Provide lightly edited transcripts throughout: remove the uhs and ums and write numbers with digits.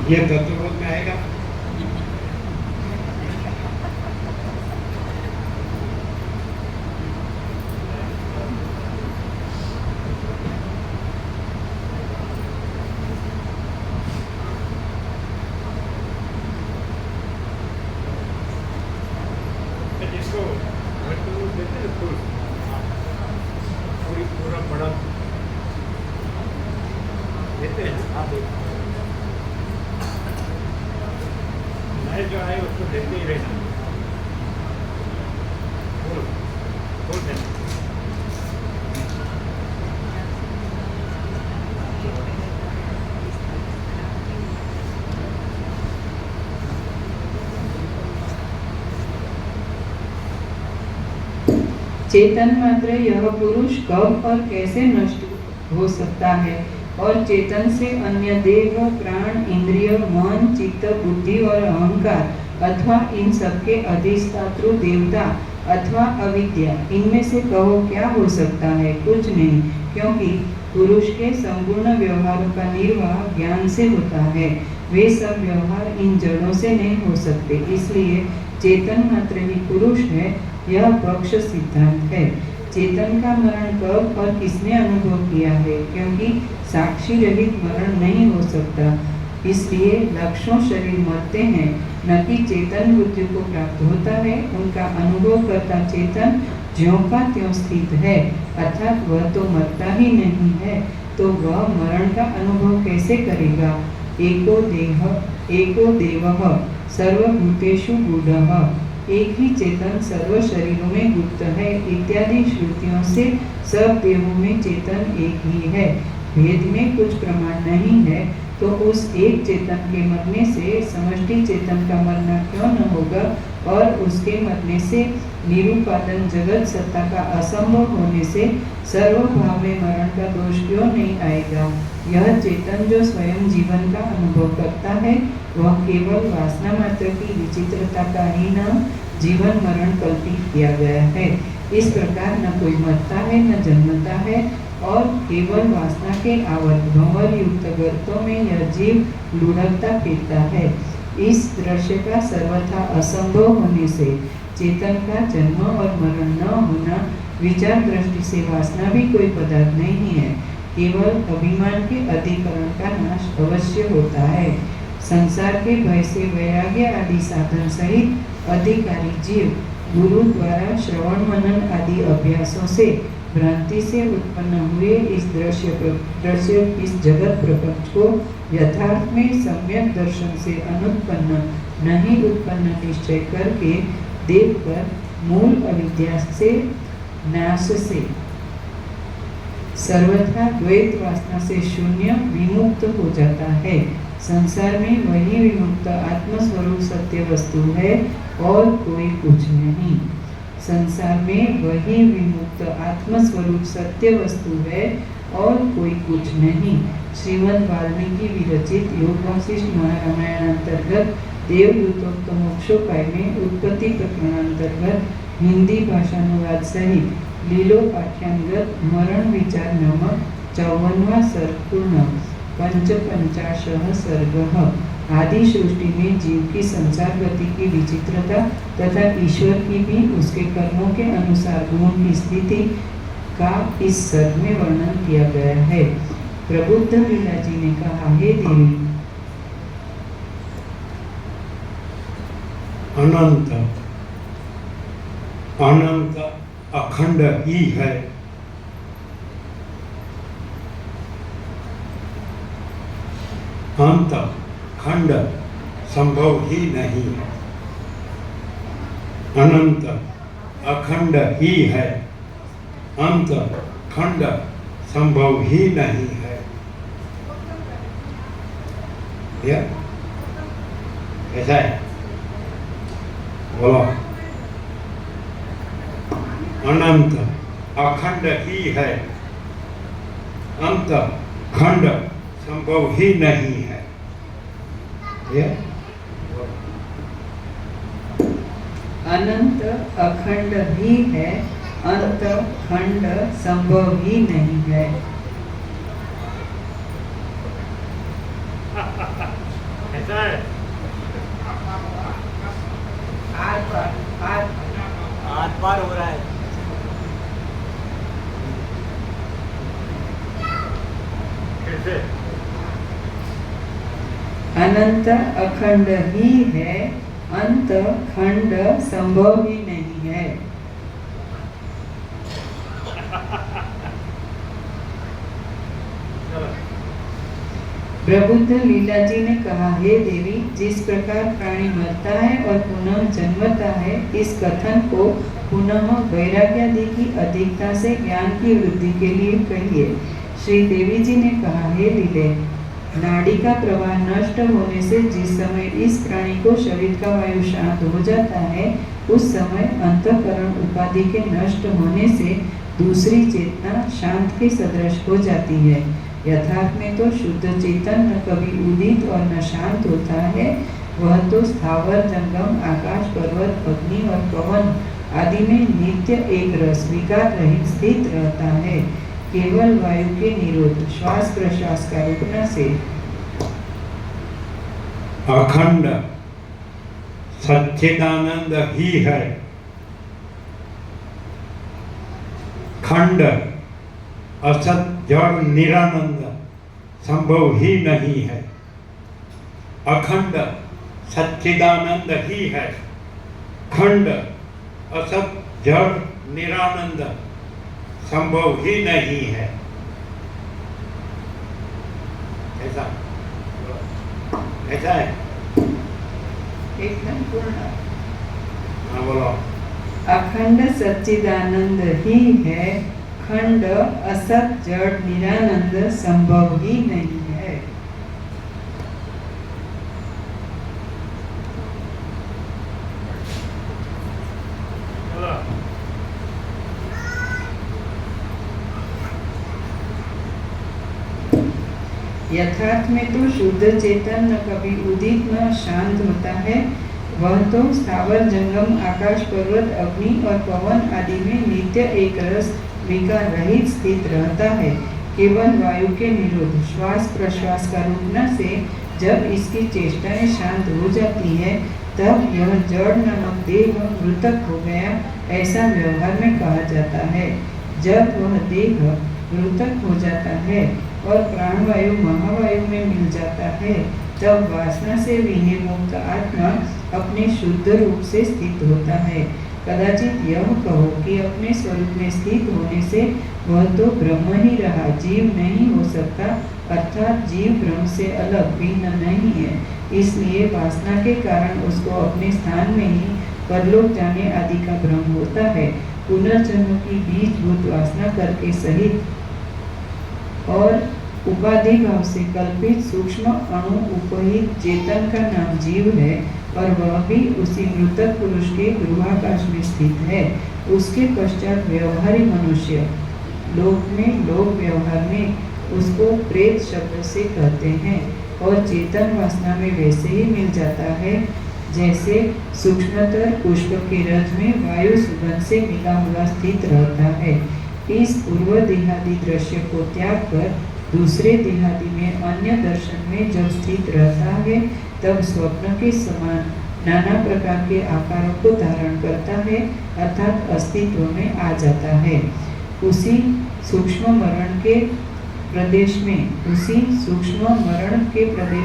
ये तत्वबोध में आएगा। जिसको देते हैं फूल पूरा बड़ा देते हैं, आप नए जो आए उसको देते ही रहना। फूल देना। चेतन मात्र यह पुरुष कब और कैसे नष्ट हो सकता है, और चेतन से अन्य देह, प्राण, इंद्रिय, मन, चित्त, बुद्धि और अहंकार अथवा इन सबके अधिष्ठातृ देवता अथवा अविद्या, इनमें से कहो क्या हो सकता है? कुछ नहीं, क्योंकि पुरुष के संपूर्ण व्यवहारों का निर्वाह ज्ञान से होता है। वे सब व्यवहार इन जड़ों से नहीं हो सकते, इसलिए चेतन मात्र ही पुरुष है, यह पक्ष सिद्धांत है। चेतन का मरण कब और किसने अनुभव किया है? क्योंकि साक्षी रहित मरण नहीं हो सकता, इसलिए लक्षों शरीर मरते हैं, न कि चेतन मृत्यु को प्राप्त होता है। उनका अनुभव करता चेतन ज्यों का त्यों स्थित है, अर्थात वह तो मरता ही नहीं है, तो वह मरण का अनुभव कैसे करेगा? एको देवः सर्वभूतेषु गूढ़ः, एक ही चेतन सर्व शरीरों में गुप्त है, इत्यादि श्रुतियों से सब देवों में चेतन एक ही है। भेद में कुछ प्रमाण नहीं है, तो उस एक चेतन के मरने से समष्टि चेतन का मरना क्यों न होगा, और उसके मरने से निरूपादन जगत सत्ता का असंभव होने से सर्वभाव में मरण का दोष क्यों नहीं आएगा? यह चेतन जो स्वयं जीवन का अनुभव करता है, वह केवल वासना मात्र की विचित्रता का ही नाम जीवन मरण कल्पित किया गया है। इस प्रकार न कोई मरता है न जन्मता है, और केवल वासना के आवर्त भंवर युक्त गर्तों में यह जीव लुढ़कता फिरता है। इस दृश्य का सर्वथा असंभव होने से चेतन का जन्म और मरण न होना विचार दृष्टि से वासना भी कोई पदार्थ नहीं है, केवल अभिमान के अधिकरण का नाश अवश्य होता है। संसार के भय से वैराग्य आदि साधन सहित अधिकारी जीव गुरु द्वारा श्रवण मनन आदि अभ्यासों से भ्रांति से उत्पन्न हुए इस जगत प्रपंच को यथार्थ में सम्यक दर्शन से अनुत्पन्न नहीं उत्पन्न निश्चय करके देखकर मूल अविद्या से नाश से सर्वथा द्वैत वासना से शून्य विमुक्त हो जाता है। संसार में वही विमुक्त आत्मस्वरूप सत्य वस्तु है और कोई कुछ नहीं। संसार में वही विमुक्त आत्मस्वरूप सत्य वस्तु है और कोई कुछ नहीं। श्रीमद् वाल्मीकि विरचित योग वशिष्ठ महारामायण अंतर्गत देवदूतोक्त मोक्षोपाय में उत्पत्ति प्रकरणांतर्गत हिंदी भाषानुवाद सहित लीलो पाठ्यांगत मरण विचार नामक 54वां सर्ग पूर्ण 55 सर्ग। आदि सृष्टि में जीव की संसार गति की विचित्रता तथा ईश्वर की भी उसके कर्मों के अनुसार गुणों की स्थिति का इस सर्ग में वर्णन किया गया है। प्रबुद्ध लीला जी ने कहा, हे देवी, अनंत अनंत अखंड ही है, अंत खंड संभव ही नहीं है। अनंत अखंड ही है, अंत खंड संभव ही नहीं है। यह ऐसा है, बोलो। अनंत अखंड ही है, अंत खंड संभव ही नहीं है। अनंत अखंड ही है, अंत खंड संभव ही नहीं है। बार हो रहा है। कैसे? अनंत अखंड ही है, अंत खंड संभव ही नहीं है। प्रबुद्ध लीला जी ने कहा, हे देवी, जिस प्रकार प्राणी मरता है और पुनः जन्मता है, इस कथन को पुनः वैराग्यादि की अधिकता से ज्ञान की वृद्धि के लिए कहिए। श्री देवी जी ने कहा, हे लीले, नाड़ी का प्रवाह नष्ट होने से जिस समय इस प्राणी को शरीर का वायु शांत हो जाता है, उस समय अंतःकरण उपाधि के नष्ट होने से दूसरी चेतना शांत के सदृश हो जाती है। यथार्थ में तो शुद्ध चेतन न कभी उदित और न शांत होता है, वह तो स्थावर जंगम आकाश पर्वत अग्नि और पवन आदि में नित्य एक रस विकार रहित स्थित रहता है, केवल वायु के निरोध श्वास प्रश्वास का रुकने से। अखंड सच्चिदानंद ही है, खंड असत जड़ निरानंद संभव ही नहीं है। अखंड सच्चिदानंद ही है, खंड असत जड़ निरानंद संभव ही नहीं है। ऐसा ऐसा है। एकदम पूर्ण। हाँ बोलो। अखंड सच्चिदानंद ही है, खंड असत जड़ निरानंद संभव ही नहीं है। यथार्थ में तो शुद्ध चेतन न कभी उदित न शांत होता है, वह तो स्थावर जंगम आकाश पर्वत अग्नि और पवन आदि में नित्य एक रस विकार रहित स्थित रहता है, केवल वायु के निरोध श्वास प्रश्वास का रुकने से जब इसकी चेष्टाएं शांत हो जाती है, तब यह जड़ नामक देह मृतक हो गया, ऐसा व्यवहार में कहा जाता है। जब वह देह मृतक हो जाता है और प्राणवायु महावायु में मिल जाता है, तब वासना से विनिर्मुक्त आत्मा अपने शुद्ध रूप से स्थित होता है। कदाचित यह कहो कि अपने स्वरूप में स्थित होने से वह तो ब्रह्म ही रहा, जीव नहीं हो सकता, अर्थात जीव ब्रह्म से अलग भिन्न नहीं है, इसलिए वासना के कारण उसको अपने स्थान में ही परलोक जाने आदि का भ्रम होता है। पुनर्जन्म की बीजभूत वासना करके सहित और उपाधि भाव से कल्पित सूक्ष्म अणु उपहित चेतन का नाम जीव है, और वह भी उसी मृतक पुरुष के गृहाकाश में स्थित है। उसके पश्चात व्यवहारी मनुष्य लोक में लोक व्यवहार में उसको प्रेत शब्द से कहते हैं, और चेतन वासना में वैसे ही मिल जाता है जैसे सूक्ष्मतर पुष्प के रथ में वायु सुगंध से मिला हुआ स्थित रहता है। इस पूर्व देहादि दृश्य को त्याग कर दूसरे देहादि में अन्य दर्शन में जब स्थित रहता है, तब स्वप्न के समान नाना प्रकार के आकारों को धारण करता है, अर्थात अस्तित्व में आ जाता है। उसी सूक्ष्म मरण के प्रदेश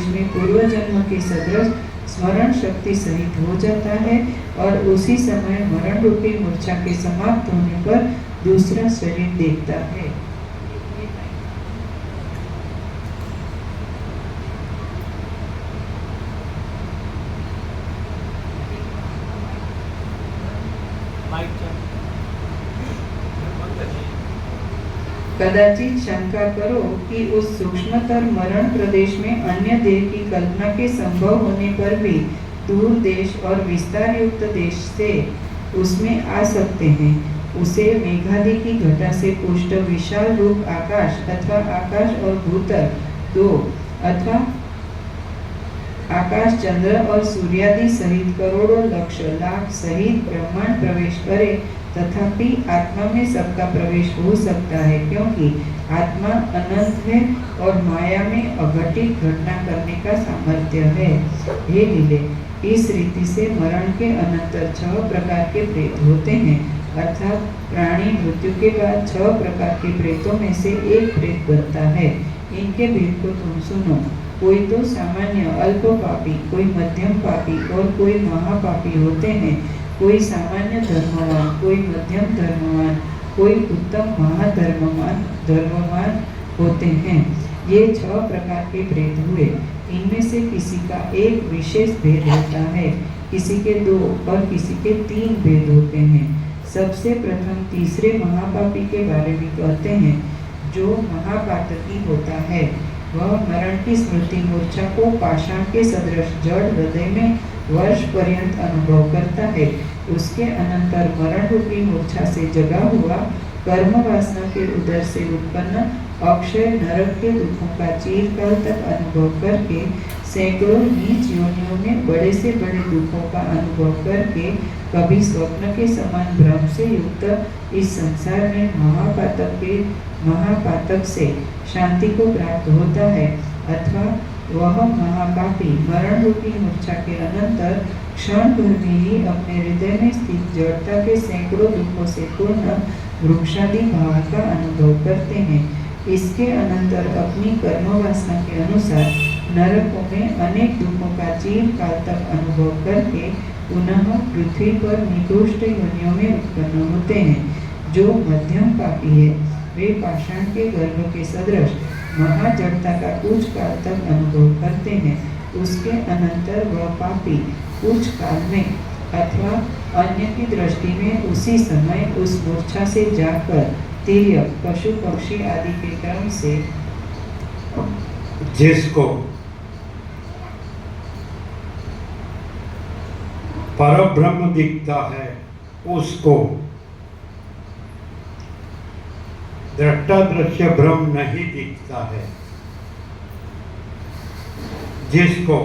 में पूर्व जन्म के सदृश स्मरण शक्ति सहित हो जाता है, और उसी समय मरण रूपी मूर्छा के समाप्त होने पर दूसरा शरीर देखता है। कदाचित शंका करो कि उस सूक्ष्मतर मरण प्रदेश में अन्य देह की कल्पना के संभव होने पर भी दूर देश और विस्तार युक्त देश से उसमें आ सकते हैं। उसे मेघादि की घटा से पुष्ट विशाल रूप आकाश अथवा आकाश और भूतल दो, अथवा आकाश चंद्र और सूर्यादि सहित करोड़ों लक्ष लाख सहित ब्रह्मांड प्रवेश करे, तथापि आत्मा में सबका प्रवेश हो सकता है, क्योंकि आत्मा अनंत है और माया में अघटित घटना करने का सामर्थ्य है। हे लीले, इस रीति से मरण के अनंतर 6 प्रकार के प्रेत होते हैं। प्राणी मृत्यु के बाद 6 प्रकार के प्रेतों में से एक प्रेत बनता है। इनके भेद को तुम सुनो। कोई तो सामान्य अल्प पापी, कोई मध्यम पापी और कोई महापापी होते हैं। कोई सामान्य धर्मवान, कोई मध्यम धर्मवान, कोई उत्तम धर्मवान होते हैं। ये 6 प्रकार के प्रेत हुए। इनमें से किसी का एक विशेष भेद होता है, किसी के 2 और किसी के 3 भेद होते हैं। सबसे प्रथम तीसरे महापापी के बारे में कहते हैं, जो महापातकी होता है। वह मरण की स्मृति मूर्छा को पाषाण के सदृश जड़ हृदय में वर्ष पर्यंत अनुभव करता है। उसके अनंतर मरण रूपी मूर्छा से जगा हुआ कर्म वासना के उदर से उत्पन्न अक्षय नरक के दुखों का चिरकाल तक अनुभव करके सैकड़ों नीच योनियों में बड़े से बड़े दुखों का अनुभव करके कभी स्वप्न के समान भ्रम से युक्त इस संसार में महापातक से शांति को प्राप्त होता है। अथवा वह महापापी मरण रूपी मूर्छा के अनंतर क्षण भर में ही अपने हृदय में स्थित जड़ता के सैकड़ों दुखों से पूर्ण वृक्षादि भाव का अनुभव करते हैं। इसके अनंतर अपनी कर्म वासना के अनुसार नरकों में अनेक दुखों का चिरकाल तक अनुभव करके पुनः पृथ्वी पर निकृष्ट योनियों में उत्पन्न होते हैं। जो मध्यम पापी है, वे पाषाण के गर्भ के सदृश महाजड़ता का कुछ काल तक अनुभव करते हैं। उसके अनंतर वह पापी कुछ काल में अथवा अन्य की दृष्टि में उसी समय उस मूर्छा से जाकर तिर्यक, पशु पक्षी आदि के क्रम से जिसको परब्रह्म दिखता है, उसको दृष्टा दृश्य ब्रह्म नहीं दिखता है। जिसको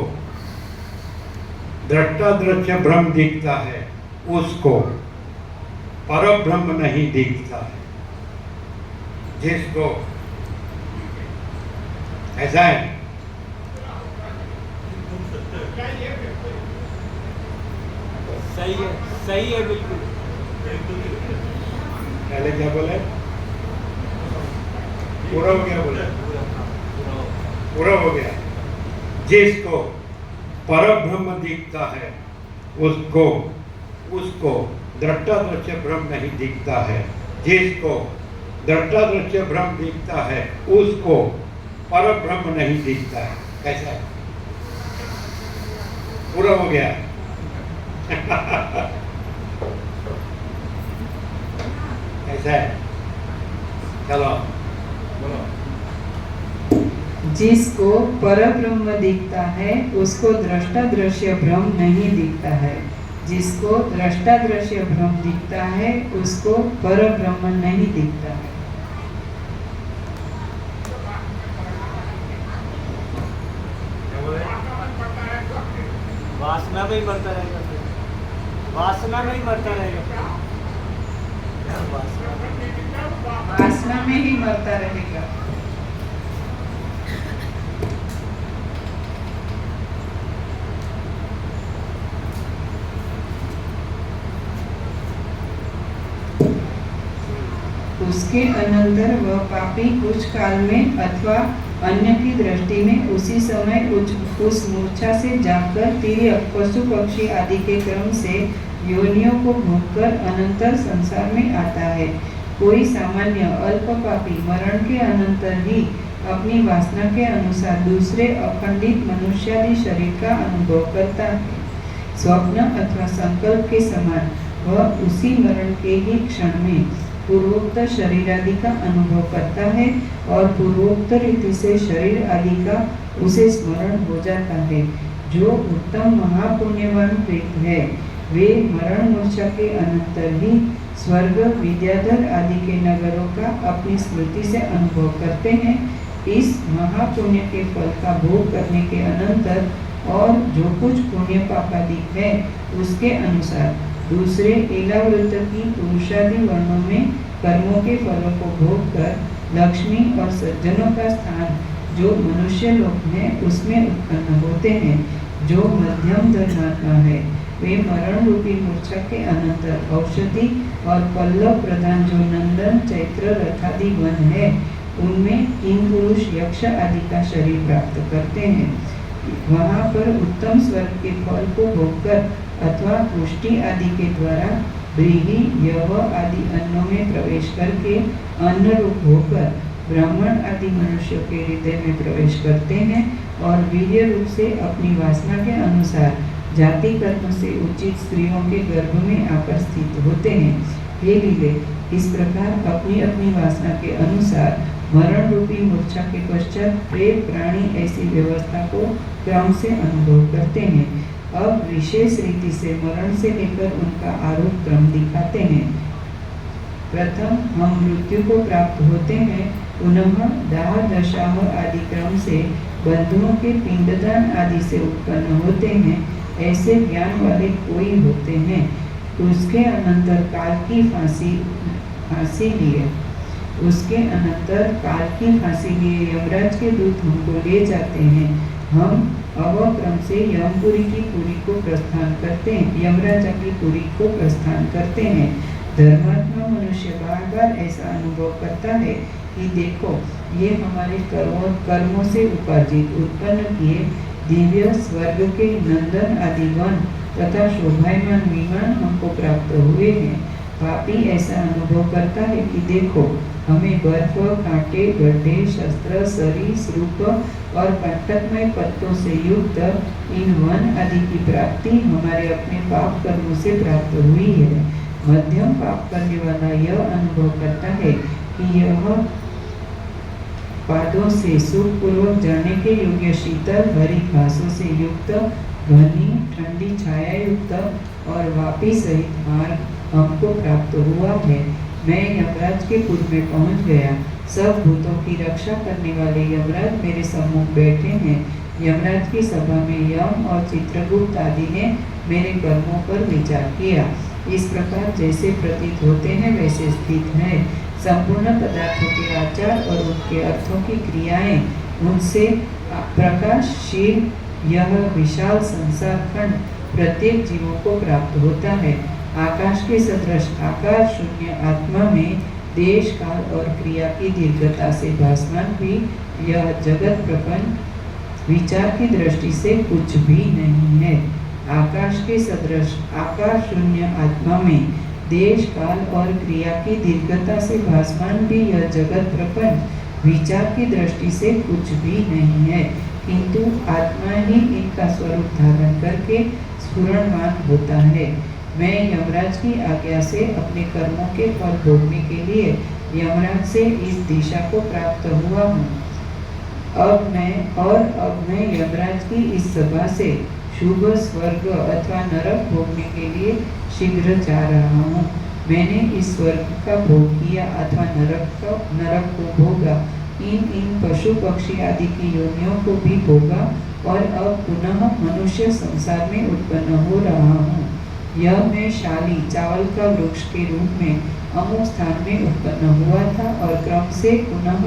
दृष्टा दृश्य ब्रह्म दिखता है, उसको परब्रह्म नहीं दिखता है। जिसको ऐसा है, सही है बिल्कुल। पहले क्या बोले? पूरा हो गया बोले? पूरा हो गया। जिसको परब्रह्म दिखता है, उसको दृष्टा दृश्य ब्रह्म नहीं दिखता है। जिसको दृष्टा दृश्य ब्रह्म दिखता है, उसको परब्रह्म नहीं दिखता है। कैसा है? पूरा हो गया। ऐसा है। चलो बोलो। जिसको परब्रह्म दिखता है, उसको दृष्टा दृश्य ब्रह्म नहीं दिखता है। जिसको दृष्टा दृश्य ब्रह्म दिखता है, उसको परब्रह्म नहीं दिखता है। वासना में ही मरता रहेगा, वासना में ही मरता रहेगा, वासना में ही मरता रहेगा। उसके अनंतर वह पापी कुछ काल में अथवा अन्य की दृष्टि में उसी समय उस मूर्छा से जाकर तिर्यक, पशु पक्षी आदि के क्रम से योनियों को भोगकर अनंतर संसार में आता है। कोई सामान्य अल्प पापी मरण के अनंतर ही अपनी वासना के अनुसार दूसरे अखंडित मनुष्यादि शरीर का अनुभव करता है। स्वप्न अथवा संकल्प के समान वह उसी मरण के ही क्षण में पूर्वोक्त शरीर आदि का अनुभव करता है और पूर्वोक्त रीति से शरीर आदि का उसे स्मरण हो जाता है। जो उत्तम महापुण्यवान प्रेत है, वे मरण मूर्छा के अनंतर ही स्वर्ग, विद्याधर आदि के नगरों का अपनी स्मृति से अनुभव करते हैं। इस महापुण्य के फल का भोग करने के अनंतर और जो कुछ पुण्य पापादिक है, उसके अनुसार दूसरे एलावृत की पुरुषादि वर्णों में कर्मों के फलों को भोग कर लक्ष्मी और सज्जनों का स्थान जो मनुष्य लोक है, उसमें उत्पन्न होते हैं। जो मध्यम धर्मात्मा है, वे मरण रूपी मूर्छा के अनंतर औषधि और पल्लव प्रधान जो नंदन चैत्र रथादि वन है उनमें किंग पुरुष यक्ष आदि का शरीर प्राप्त करते हैं। वहाँ पर उत्तम स्वर्ग के फल को भोगकर अथवा पुष्टि आदि के द्वारा व्रीहि यव आदि अन्नों में प्रवेश करके अन्न रूप होकर ब्राह्मण आदि मनुष्यों के हृदय में प्रवेश करते हैं और वीर्य रूप से अपनी वासना के अनुसार जाति कर्म से उचित स्त्रियों के गर्भ में आकर स्थित होते हैं। हे लीले, इस प्रकार अपनी अपनी वासना के अनुसार मरण रूपी मूर्छा के पश्चात प्रेत प्राणी ऐसी व्यवस्था को क्रम से अनुभव करते हैं। अब विशेष रीति से मरण से लेकर उनका आरोप क्रम दिखाते हैं। प्रथम हम मृत्यु को प्राप्त होते हैं, पुनः दाह दशाह आदि क्रम से बंधुओं के पिंडदान आदि से उत्पन्न होते हैं। ऐसे ज्ञान वाले कोई होते हैं। उसके अनंतर काल की फांसी लिए यमराज के दूत हमको ले जाते हैं। हम अवक्रम से यमपुरी की पुरी को प्रस्थान करते हैं, यमराजा की पुरी को प्रस्थान करते हैं। धर्मात्मा मनुष्य बार बार ऐसा अनुभव करता है कि देखो, ये हमारे कर्मों से उपार्जित उत्पन्न किए दिव्य स्वर्ग के नंदन आदि वन तथा शोभायमान विमान हमको प्राप्त हुए हैं। पापी ऐसा अनुभव करता है कि देखो, हमें बर्फ, कांटे, गड्ढे, शस्त्र, सरीसृप और कंटकमय पत्तों से युक्त इन वन आदि की प्राप्ति हमारे अपने पाप कर्मों से प्राप्त हुई है। मध्यम पाप करने वाला यह अनुभव करता है कि यह पादों से सुखपूर्वक जाने के योग्य शीतल हरी घासों से युक्त घनी ठंडी छाया युक्त और वापी सहित मार्ग हमको प्राप्त हुआ है। मैं यमराज के पुर में पहुंच गया। सब भूतों की रक्षा करने वाले यमराज मेरे सम्मुख बैठे हैं। यमराज की सभा में यम और चित्रगुप्त आदि ने मेरे कर्मों पर विचार किया। इस प्रकार जैसे प्रतीत होते हैं वैसे स्थित है। संपूर्ण पदार्थों के आचार और उनके अर्थों की क्रियाएं उनसे प्रकाशशील यह विशाल संसार खंड प्रत्येक जीवों को प्राप्त होता है। आकाश के सदृश आकार शून्य आत्मा में देश काल और क्रिया की दीर्घता से भासमान भी यह जगत प्रपंच विचार की दृष्टि से कुछ भी नहीं है। आकाश के सदृश आकार शून्य आत्मा में देश काल और क्रिया की दीर्घता से भासमान भी यह जगत प्रपंच विचार की दृष्टि से कुछ भी नहीं है, किंतु आत्मा ही इनका स्वरूप धारण करके स्फुरणवान होता है। मैं यमराज की आज्ञा से अपने कर्मों के फल भोगने के लिए यमराज से इस दिशा को प्राप्त हुआ हूँ। अब मैं यमराज की इस सभा से शुभ स्वर्ग अथवा नरक भोगने के लिए शीघ्र जा रहा हूँ। मैंने इस स्वर्ग का भोग किया अथवा नरक को भोगा, इन पशु पक्षी आदि की योनियों को भी भोगा और अब पुनः मनुष्य संसार में उत्पन्न हो रहा हूँ। यह मैं शाली चावल का वृक्ष के रूप में अमुक स्थान में उत्पन्न हुआ था और क्रम से पुनः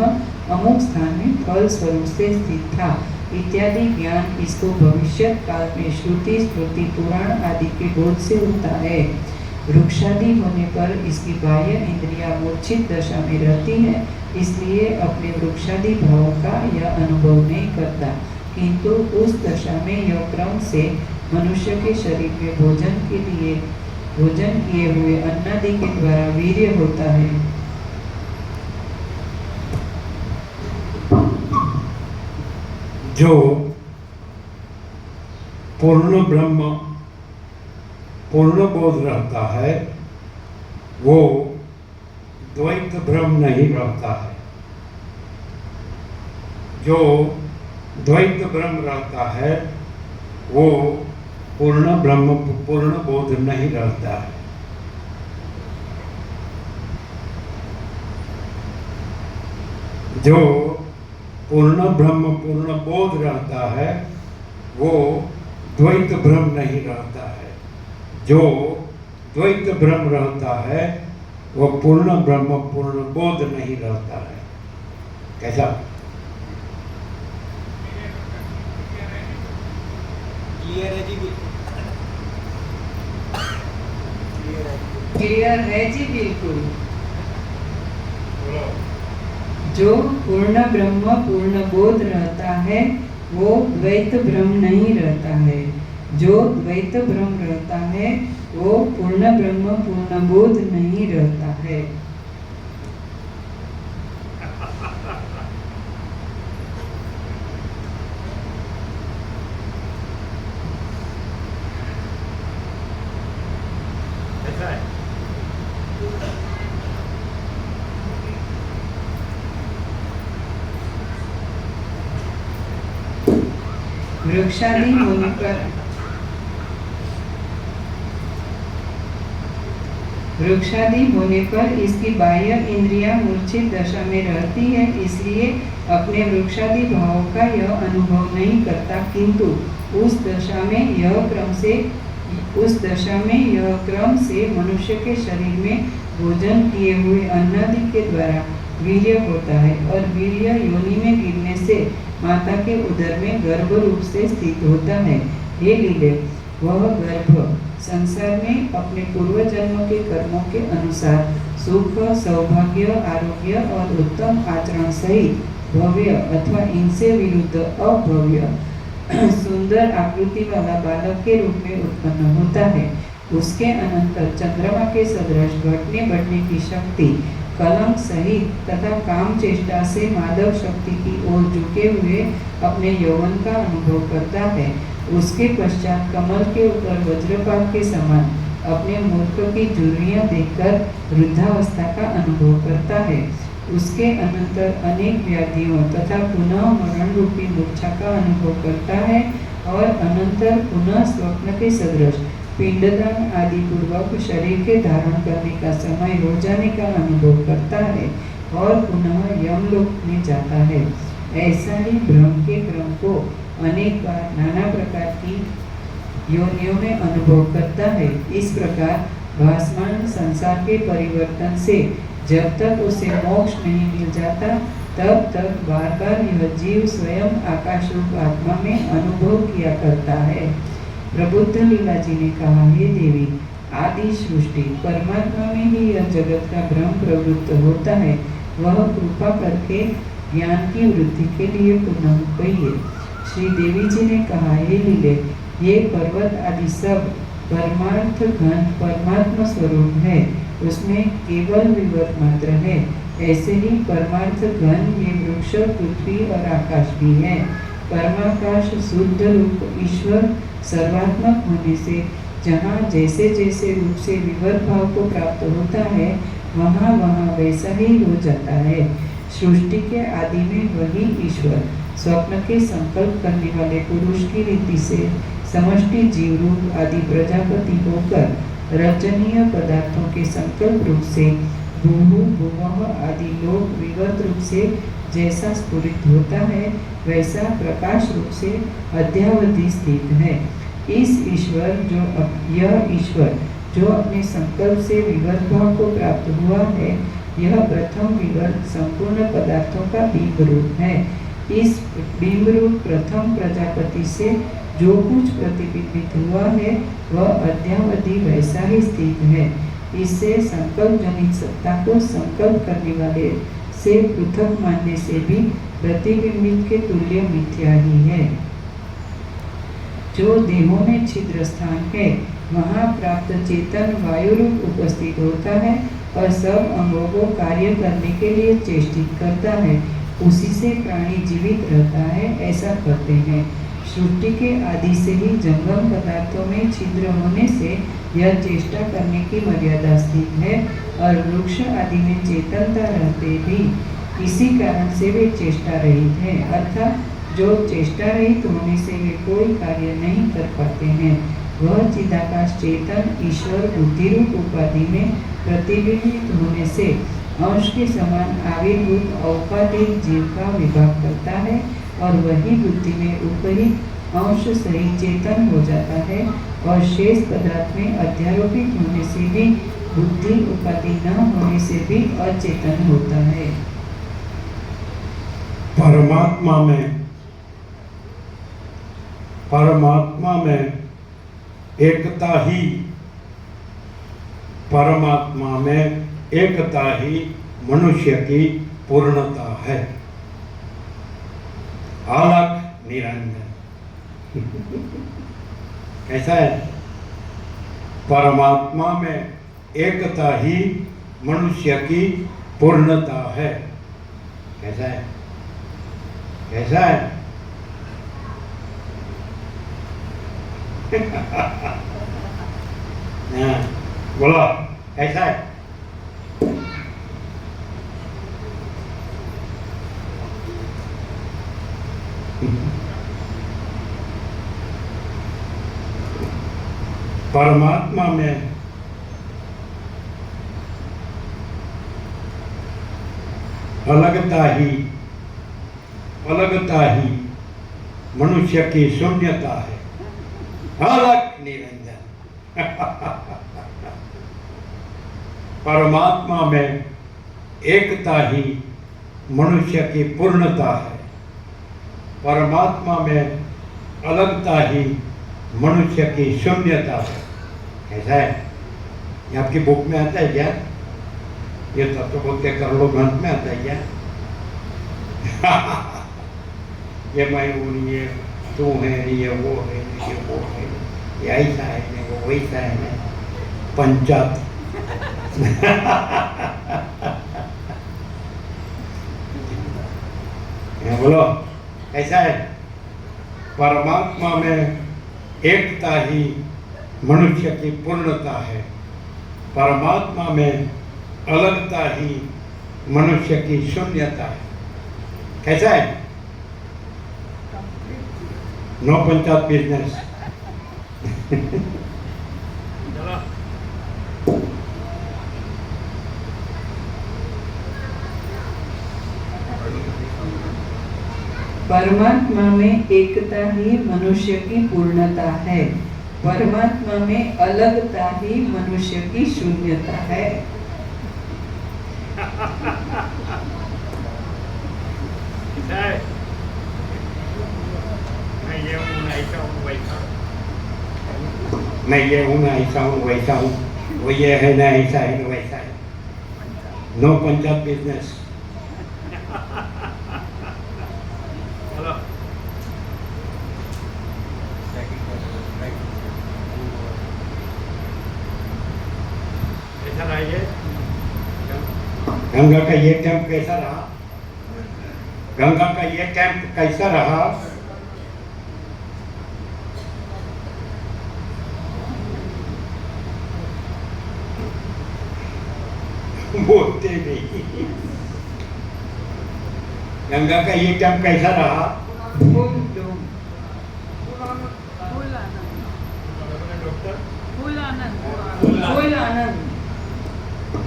अमुक स्थान में फल स्वरूप से स्थित था इत्यादि ज्ञान इसको भविष्य काल में श्रुति स्मृति पुराण आदि के बोध से होता है। वृक्षादि होने पर इसकी बाह्य इंद्रियां मूर्छित दशा में रहती है, इसलिए अपने वृक्षादि भावों का यह अनुभव नहीं करता, किंतु उस दशा में यह क्रम से मनुष्य के शरीर में भोजन किए हुए अन्नादि के द्वारा वीर्य होता है। जो पूर्ण ब्रह्म पूर्ण बोध रहता है वो द्वैत भ्रम नहीं रहता है। जो द्वैत भ्रम रहता है वो पूर्ण ब्रह्म पूर्ण बोध नहीं रहता है। जो पूर्ण ब्रह्म पूर्ण बोध रहता है वो द्वैत भ्रम नहीं रहता है। जो द्वैत भ्रम रहता है वो पूर्ण ब्रह्म पूर्ण बोध नहीं रहता है। कैसा? क्लियर है जी, बिल्कुल क्लियर है। क्लियर है जी? बिल्कुल। जो पूर्ण ब्रह्म पूर्ण बोध रहता है वो द्वैत ब्रह्म नहीं रहता है। जो द्वैत ब्रह्म रहता है वो पूर्ण ब्रह्म पूर्ण बोध नहीं रहता है। ऐसा है। वृक्षादि होने पर वृक्षादि होने पर इसकी बाह्य इंद्रियां मूर्छित दशा में रहती है, इसलिए अपने वृक्षादि भावों का यह अनुभव नहीं करता, किंतु उस दशा में यह क्रम से मनुष्य के शरीर में भोजन किए हुए अन्नादि के द्वारा वीर्य होता है और वीर्य योनि में गिरने से माता के उदर में गर्भ रूप से स्थित होता है। हे लीले, वह गर्भ संसार में अपने पूर्व जन्म के कर्मों के अनुसार सुख, सौभाग्य, आरोग्य और उत्तम आचरण सहित भव्य अथवा इनसे विरुद्ध अभव्य सुंदर आकृति वाला बालक के रूप में उत्पन्न होता है। उसके अनंतर चंद्रमा के सदृश घटने बढ़ने की शक्ति, कलंक सहित तथा काम चेष्टा से मादक शक्ति की ओर झुके हुए अपने यौवन का अनुभव करता है। उसके पश्चात कमल के ऊपर वज्रपात के समान अपने मूर्ख की झुर्रियां देखकर वृद्धावस्था का अनुभव करता है। उसके अनंतर अनेक व्याधियों तथा पुनः मरण रूपी मूर्छा का अनुभव करता है और अनंतर पुनः स्वप्न के सदृश पिंडदान आदि पूर्वक शरीर के धारण करने का समय हो जाने का अनुभव करता है और पुनः यमलोक में जाता है। ऐसा ही भ्रम के क्रम को अनेक बार नाना प्रकार की योनियों में अनुभव करता है। इस प्रकार भासमान संसार के परिवर्तन से जब तक उसे मोक्ष नहीं मिल जाता, तब तक बार बार यह जीव स्वयं आकाश रूप आत्मा में अनुभव किया करता है। प्रबुद्ध लीला जी ने कहा, हे देवी, आदि सृष्टि परमात्मा में ही यह जगत का भ्रम प्रवृत्त होता है। वह कृपा करके ज्ञान की वृद्धि के लिए पुनः कहिए। श्री देवी जी ने कहा, हे लीले, ये पर्वत आदि सब परमार्थ घन परमात्मा स्वरूप है, उसमें केवल विवर्त मात्र है। ऐसे ही परमार्थ घन ये वृक्ष, पृथ्वी और आकाश भी है। परमाकाश शुद्ध रूप ईश्वर सर्वात्मक होने से जहाँ जैसे जैसे रूप से विवर्त भाव को प्राप्त होता है, वहाँ वहाँ वैसा ही हो जाता है। सृष्टि के आदि में वही ईश्वर स्वप्न के संकल्प करने वाले पुरुष की रीति से समष्टि जीव रूप आदि प्रजापति होकर रचनीय पदार्थों के संकल्प रूप से भूभु भुवः आदि लोक विवर्त रूप से जैसा स्फुरित होता है, वैसा प्रकाश रूप से अद्यावधि स्थित है। यह ईश्वर जो अपने संकल्प से विवर्त भाव को प्राप्त हुआ है, यह प्रथम विवर्त संपूर्ण पदार्थों का बिंब रूप है। इस बिंब रूप प्रथम प्रजापति से जो कुछ प्रतिबिंबित हुआ है, वह अद्यावधि वैसा ही स्थित है। इससे संकल्प जनित सत्ता को संकल्प करने वाले से पृथक मानने से भी प्रतिबिंबित के तुल्य मिथ्या ही है। जो देहों में छिद्र स्थान है, वहाँ प्राप्त चेतन वायु रूप उपस्थित होता है और सब अंगों को कार्य करने के लिए चेष्टित करता है। उसी से प्राणी जीवित रहता है, ऐसा कहते हैं। सृष्टि के आदि से ही जंगम पदार्थों में छिद्र होने से यह चेष्टा करने की मर्यादा स्थित है और वृक्ष आदि में चेतनता रहते भी इसी कारण से वे चेष्टा रहित हैं, अर्थात जो चेष्टा रहित होने से वे कोई कार्य नहीं कर पाते हैं, वह चिदाकाश चेतन ईश्वर बुद्धि रूप उपाधि में प्रतिबिंबित होने से अंश के समान आविर्भूत औपाधिक जीव का विभाग करता है और वही बुद्धि में उपहित अंश सहित चेतन हो जाता है और शेष पदार्थ में अध्यारोपित होने से भी बुद्धि उपाधि न होने से भी अचेतन होता है। परमात्मा में एकता ही परमात्मा में एकता ही मनुष्य की पूर्णता है। अलग निरंजन। कैसा है? परमात्मा में एकता ही मनुष्य की पूर्णता है। कैसा है? कैसा है? बोलो, कैसा है? परमात्मा में अलगता ही मनुष्य की शून्यता है। अलग निरंजन। परमात्मा में एकता ही मनुष्य की पूर्णता है। परमात्मा में अलगता ही मनुष्य की शून्यता है। ऐसा है? ये आपकी बुक में आता है क्या? ये तत्वबोध के करोड़ों ग्रंथ में आता है क्या? ये मैं हूँ, ये तू है, ये वो है, ये वो है, ये ऐसा है, ये वो वैसा है, पंचायत। बोलो, ऐसा है? परमात्मा में एकता ही मनुष्य की पूर्णता है। परमात्मा में अलगता ही मनुष्य की शून्यता है। कैसा है? No panchayat business. परमात्मा में एकता ही मनुष्य की पूर्णता है। परमात्मा में अलगता ही मनुष्य की शून्यता है। मैं ये हूँ ना ऐसा हूँ वैसा हूँ, वो ये है ना ऐसा है ना वैसा है। No panchayat business. गंगा का ये कैंप कैसा रहा? गंगा का ये कैंप कैसा रहा? बोलते नहीं। गंगा का ये कैंप कैसा रहा?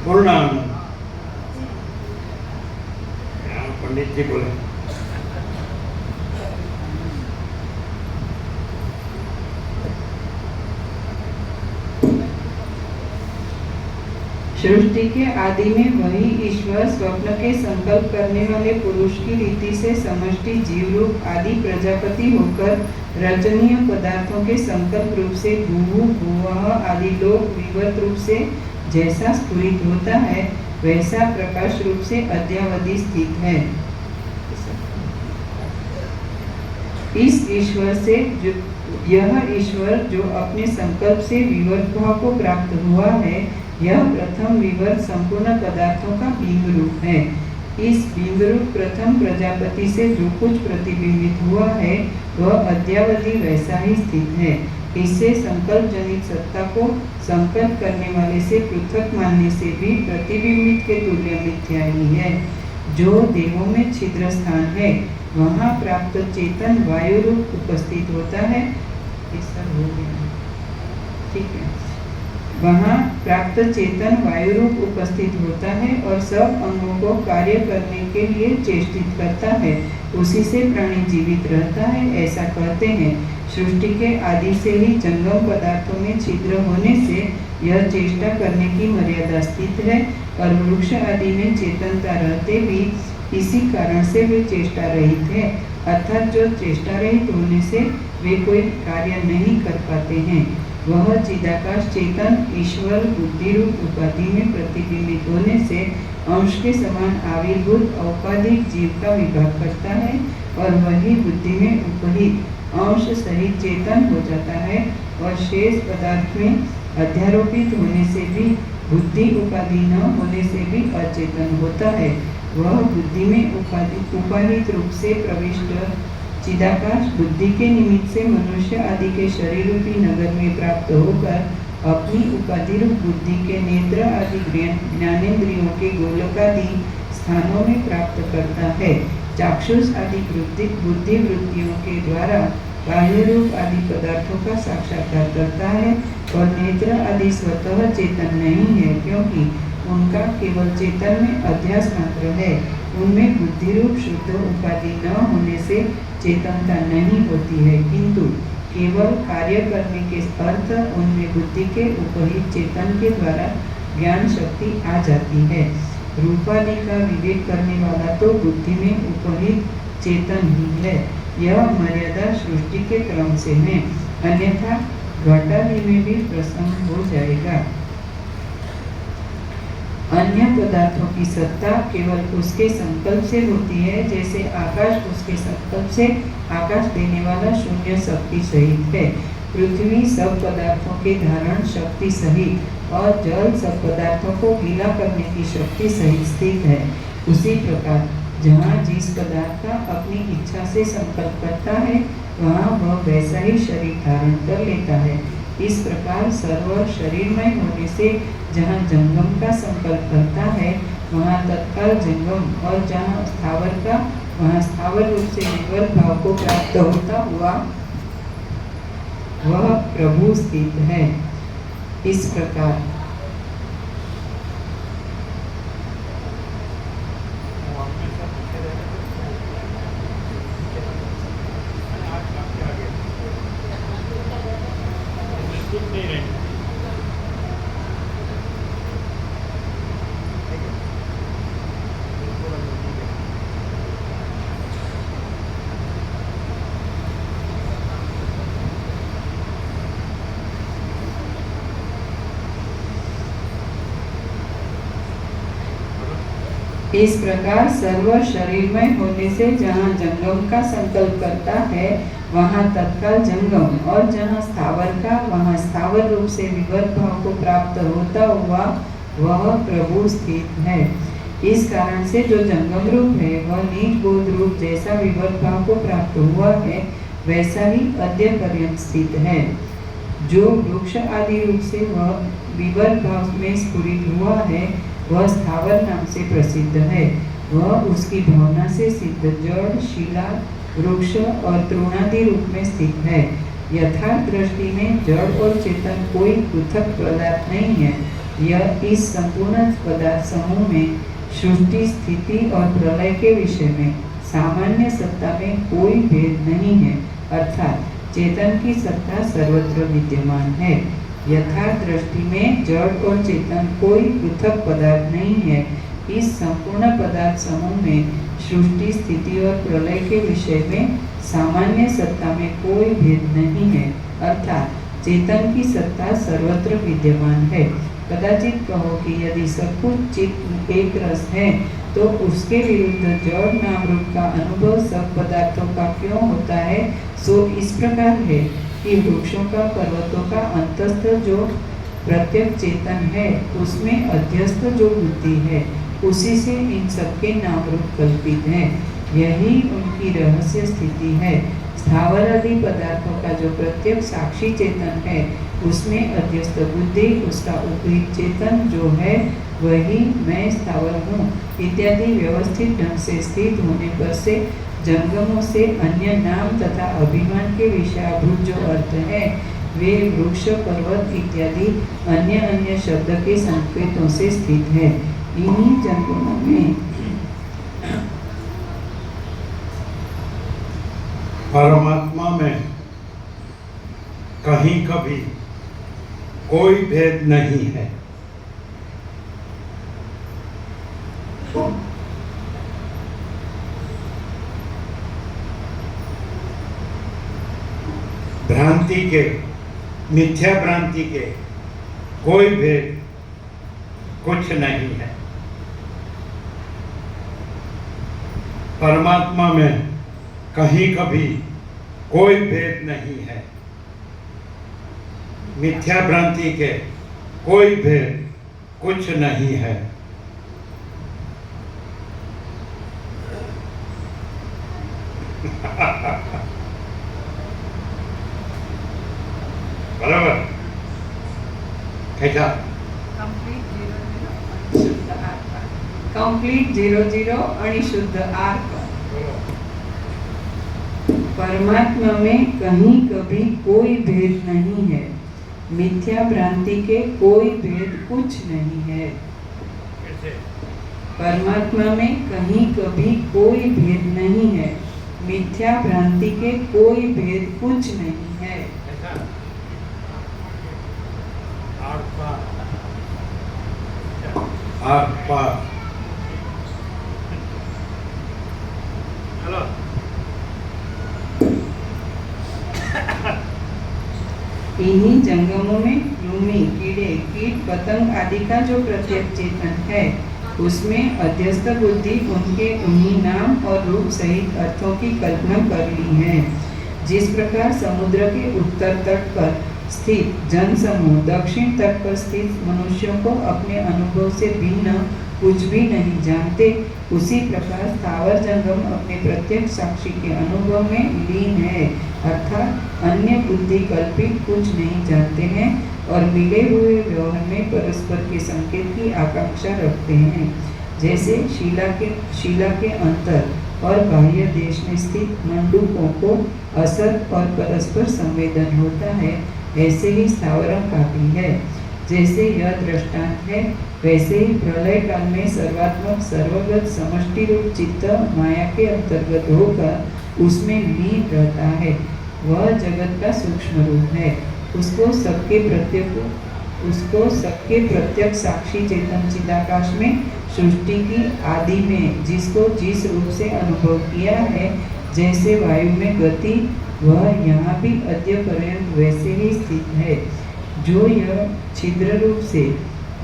पूर्ण आनंद। पंडित जी बोले। सृष्टि के आदि में वही ईश्वर स्वप्न के संकल्प करने वाले पुरुष की रीति से समष्टि जीव रूप आदि प्रजापति होकर रचनीय पदार्थों के संकल्प रूप से भू भुवः आदि लोक विवत रूप से जैसा स्फुरित होता है वैसा प्रकाश रूप से अद्यावधि स्थित है। इस ईश्वर से यह ईश्वर जो अपने संकल्प से विवर्त भाव को प्राप्त हुआ है, यह प्रथम विवर्त संपूर्ण पदार्थों का बिंब रूप है। इस बिंब रूप प्रथम प्रजापति से जो कुछ प्रतिबिंबित हुआ है वह अद्यावधि वैसा ही स्थित है। इससे संकल्प जनित सत्ता को संकल्प करने वाले से पृथक मानने से भी प्रतिबिंबित के तुल्य मिथ्या ही है। जो देहों में छिद्र स्थान है वहाँ प्राप्त चेतन वायु रूप उपस्थित होता है। ठीक है, वहाँ प्राप्त चेतन वायु रूप उपस्थित होता है और सब अंगों को कार्य करने के लिए चेष्टित करता है। उसी से प्राणी जीवित रहता है, ऐसा कहते हैं। सृष्टि के आदि से ही जंगम पदार्थों में छिद्र होने से यह चेष्टा करने की मर्यादा स्थित है और वृक्ष आदि में चेतनता रहते भी इसी कारण से वे चेष्टा रहित है, अर्थात जो चेष्टा रहित होने से वे कोई कार्य नहीं कर पाते हैं। वह चिदाकाश चेतन ईश्वर बुद्धि रूप उपाधि में प्रतिबिंबित होने से अंश के समान आविर्भूत औपाधिक जीव का विभाग करता है और वही बुद्धि में उपहित अंश सहित चेतन हो जाता है और शेष पदार्थ में अध्यारोपित होने से भी बुद्धि उपाधि न होने से भी अचेतन होता है। वह बुद्धि में उपाधित रूप से प्रविष्ट चिदाकाश बुद्धि के निमित्त से मनुष्य आदि के शरीर रूपी नगर में प्राप्त होकर अपनी उपाधि रूप बुद्धि के नेत्र आदि ज्ञानेन्द्रियों के गोलकादि स्थानों में प्राप्त करता है। चाक्षुष आदि बुद्धि वृत्तियों के द्वारा बाह्य रूप आदि पदार्थों का साक्षात्कार करता है और नेत्र आदि स्वतः चेतन नहीं है, क्योंकि उनका केवल चेतन में अध्यास मात्र है। उनमें बुद्धि रूप शुद्ध उपाधि न होने से चेतनता नहीं होती है, किंतु केवल कार्य करने के अर्थ उनमें बुद्धि के उपहित चेतन के द्वारा ज्ञान शक्ति आ जाती है। रूपादि का विवेक करने वाला तो बुद्धि में उपहित चेतन ही है। यह मर्यादा सृष्टि के क्रम से है, अन्यथा घटादि में भी प्रसन्न हो जाएगा। अन्य पदार्थों की सत्ता केवल उसके संकल्प से होती है, जैसे आकाश उसके संकल्प से आकाश देने वाला शून्य शक्ति सहित है। पृथ्वी सब पदार्थों के धारण शक्ति सहित और जल सब पदार्थों को गीला करने की शक्ति सहित स्थित है। उसी प्रकार जहाँ जिस पदार्थ का अपनी इच्छा से संकल्प करता है, वहाँ वह वैसा ही शरीर धारण कर लेता है। इस प्रकार सर्व शरीरमय होने से जहाँ जंगम का संकल्प करता है, वहाँ तत्काल जंगम, और जहाँ स्थावर का वहाँ स्थावर रूप से विवर भाव को प्राप्त होता हुआ वह प्रभु स्थित है। इस प्रकार इस प्रकार सर्व शरीरमय होने से जहाँ जंगम का संकल्प करता है, वहाँ तत्काल जंगम, और जहाँ स्थावर का वहाँ स्थावर रूप से विवर भाव को प्राप्त होता हुआ वह प्रभु स्थित है। इस कारण से जो जंगम रूप है वह नीच बोध रूप जैसा विवर भाव को प्राप्त हुआ है, वैसा ही अद्य पर्यंत स्थित है। जो वृक्ष आदि रूप से वह विवर भाव में स्फुरित हुआ है, वह स्थावर नाम से प्रसिद्ध है। वह उसकी भावना से सिद्ध जड़, शिला, वृक्ष और तृणादि रूप में स्थित है। यथार्थ दृष्टि में जड़ और चेतन कोई पृथक पदार्थ नहीं है। यह इस संपूर्ण पदार्थ समूह में सृष्टि, स्थिति और प्रलय के विषय में सामान्य सत्ता में कोई भेद नहीं है, अर्थात चेतन की सत्ता सर्वत्र विद्यमान है। यथार्थ दृष्टि में जड़ और चेतन कोई पृथक पदार्थ नहीं है। इस संपूर्ण पदार्थ समूह में सृष्टि, स्थिति और प्रलय के विषय में सामान्य सत्ता में कोई भेद नहीं है, अर्थात चेतन की सत्ता सर्वत्र विद्यमान है। कदाचित कहो कि यदि सब कुछ चित्त एक रस है, तो उसके विरुद्ध जड़ नाम रूप का अनुभव सब पदार्थों का क्यों होता है? सो इस प्रकार है कि वृक्षों का, पर्वतों का अंतस्थ जो प्रत्यक्ष चेतन है, उसमें अध्यस्त जो बुद्धि है, उसी से इन सबके नाम रूप कल्पित है। यही उनकी रहस्य स्थिति है। स्थावर आदि पदार्थों का जो प्रत्यक्ष साक्षी चेतन है, उसमें अध्यस्त बुद्धि, उसका उपहित चेतन जो है, वही मैं स्थावर हूँ इत्यादि व्यवस्थित ढंग से स्थित होने पर से जंगमों से अन्य नाम तथा अभिमान के विषयाभूत जो अर्थ है, वे वृक्ष, पर्वत इत्यादि अन्य अन्य शब्द के संकेतों से स्थित है। इन्हीं जंगमों में परमात्मा में कहीं कभी कोई भेद नहीं है। भ्रांति के मिथ्या भ्रांति के कोई भेद कुछ नहीं है। परमात्मा में कहीं कभी कोई भेद नहीं है। मिथ्या भ्रांति के कोई भेद कुछ नहीं है। बराबर कैसा? कंप्लीट 00 आणि शुद्ध आर्क। परमात्मा में कहीं कभी कोई भेद नहीं है। मिथ्या भ्रांति के कोई भेद कुछ नहीं है। परमात्मा में कहीं कभी कोई भेद नहीं है। मिथ्या भ्रांति के कोई भेद कुछ नहीं है। आर पार चलो इन्हीं जंगमों में कृमि, कीड़े, कीट, पतंग आदि का जो प्रत्येक चेतन है, उसमें अध्यस्त बुद्धि उनके उन्हीं नाम और रूप सहित अर्थों की कल्पना कर ली है। जिस प्रकार समुद्र के उत्तर तट पर स्थित जन समूह दक्षिण तट पर स्थित मनुष्यों को अपने अनुभव से भिन्न कुछ भी नहीं जानते, उसी प्रकार स्थावर जंगम अपने प्रत्येक साक्षी के अनुभव में लीन है, अर्थात अन्य बुद्धि कल्पित कुछ नहीं जानते हैं और मिले हुए व्यवहार में परस्पर के संकेत की आकांक्षा रखते हैं। जैसे शिला के अंतर और बाह्य देश में स्थित मंडूकों को असत और परस्पर संवेदन होता है, ऐसे ही स्थावरों का भी है। जैसे यह दृष्टांत है, वैसे ही प्रलय काल में सर्वात्मक सर्वगत समष्टि रूप चित्त माया के अंतर्गत होकर उसमें लीन रहता है। वह जगत का सूक्ष्म रूप है। उसको सबके प्रत्यक्ष साक्षी चेतन चिदाकाश में सृष्टि की आदि में जिसको जिस रूप से अनुभव किया है, जैसे वायु में गति, वह यहाँ भी अद्य पर्यंत वैसे ही स्थित है। जो यह छिद्र रूप से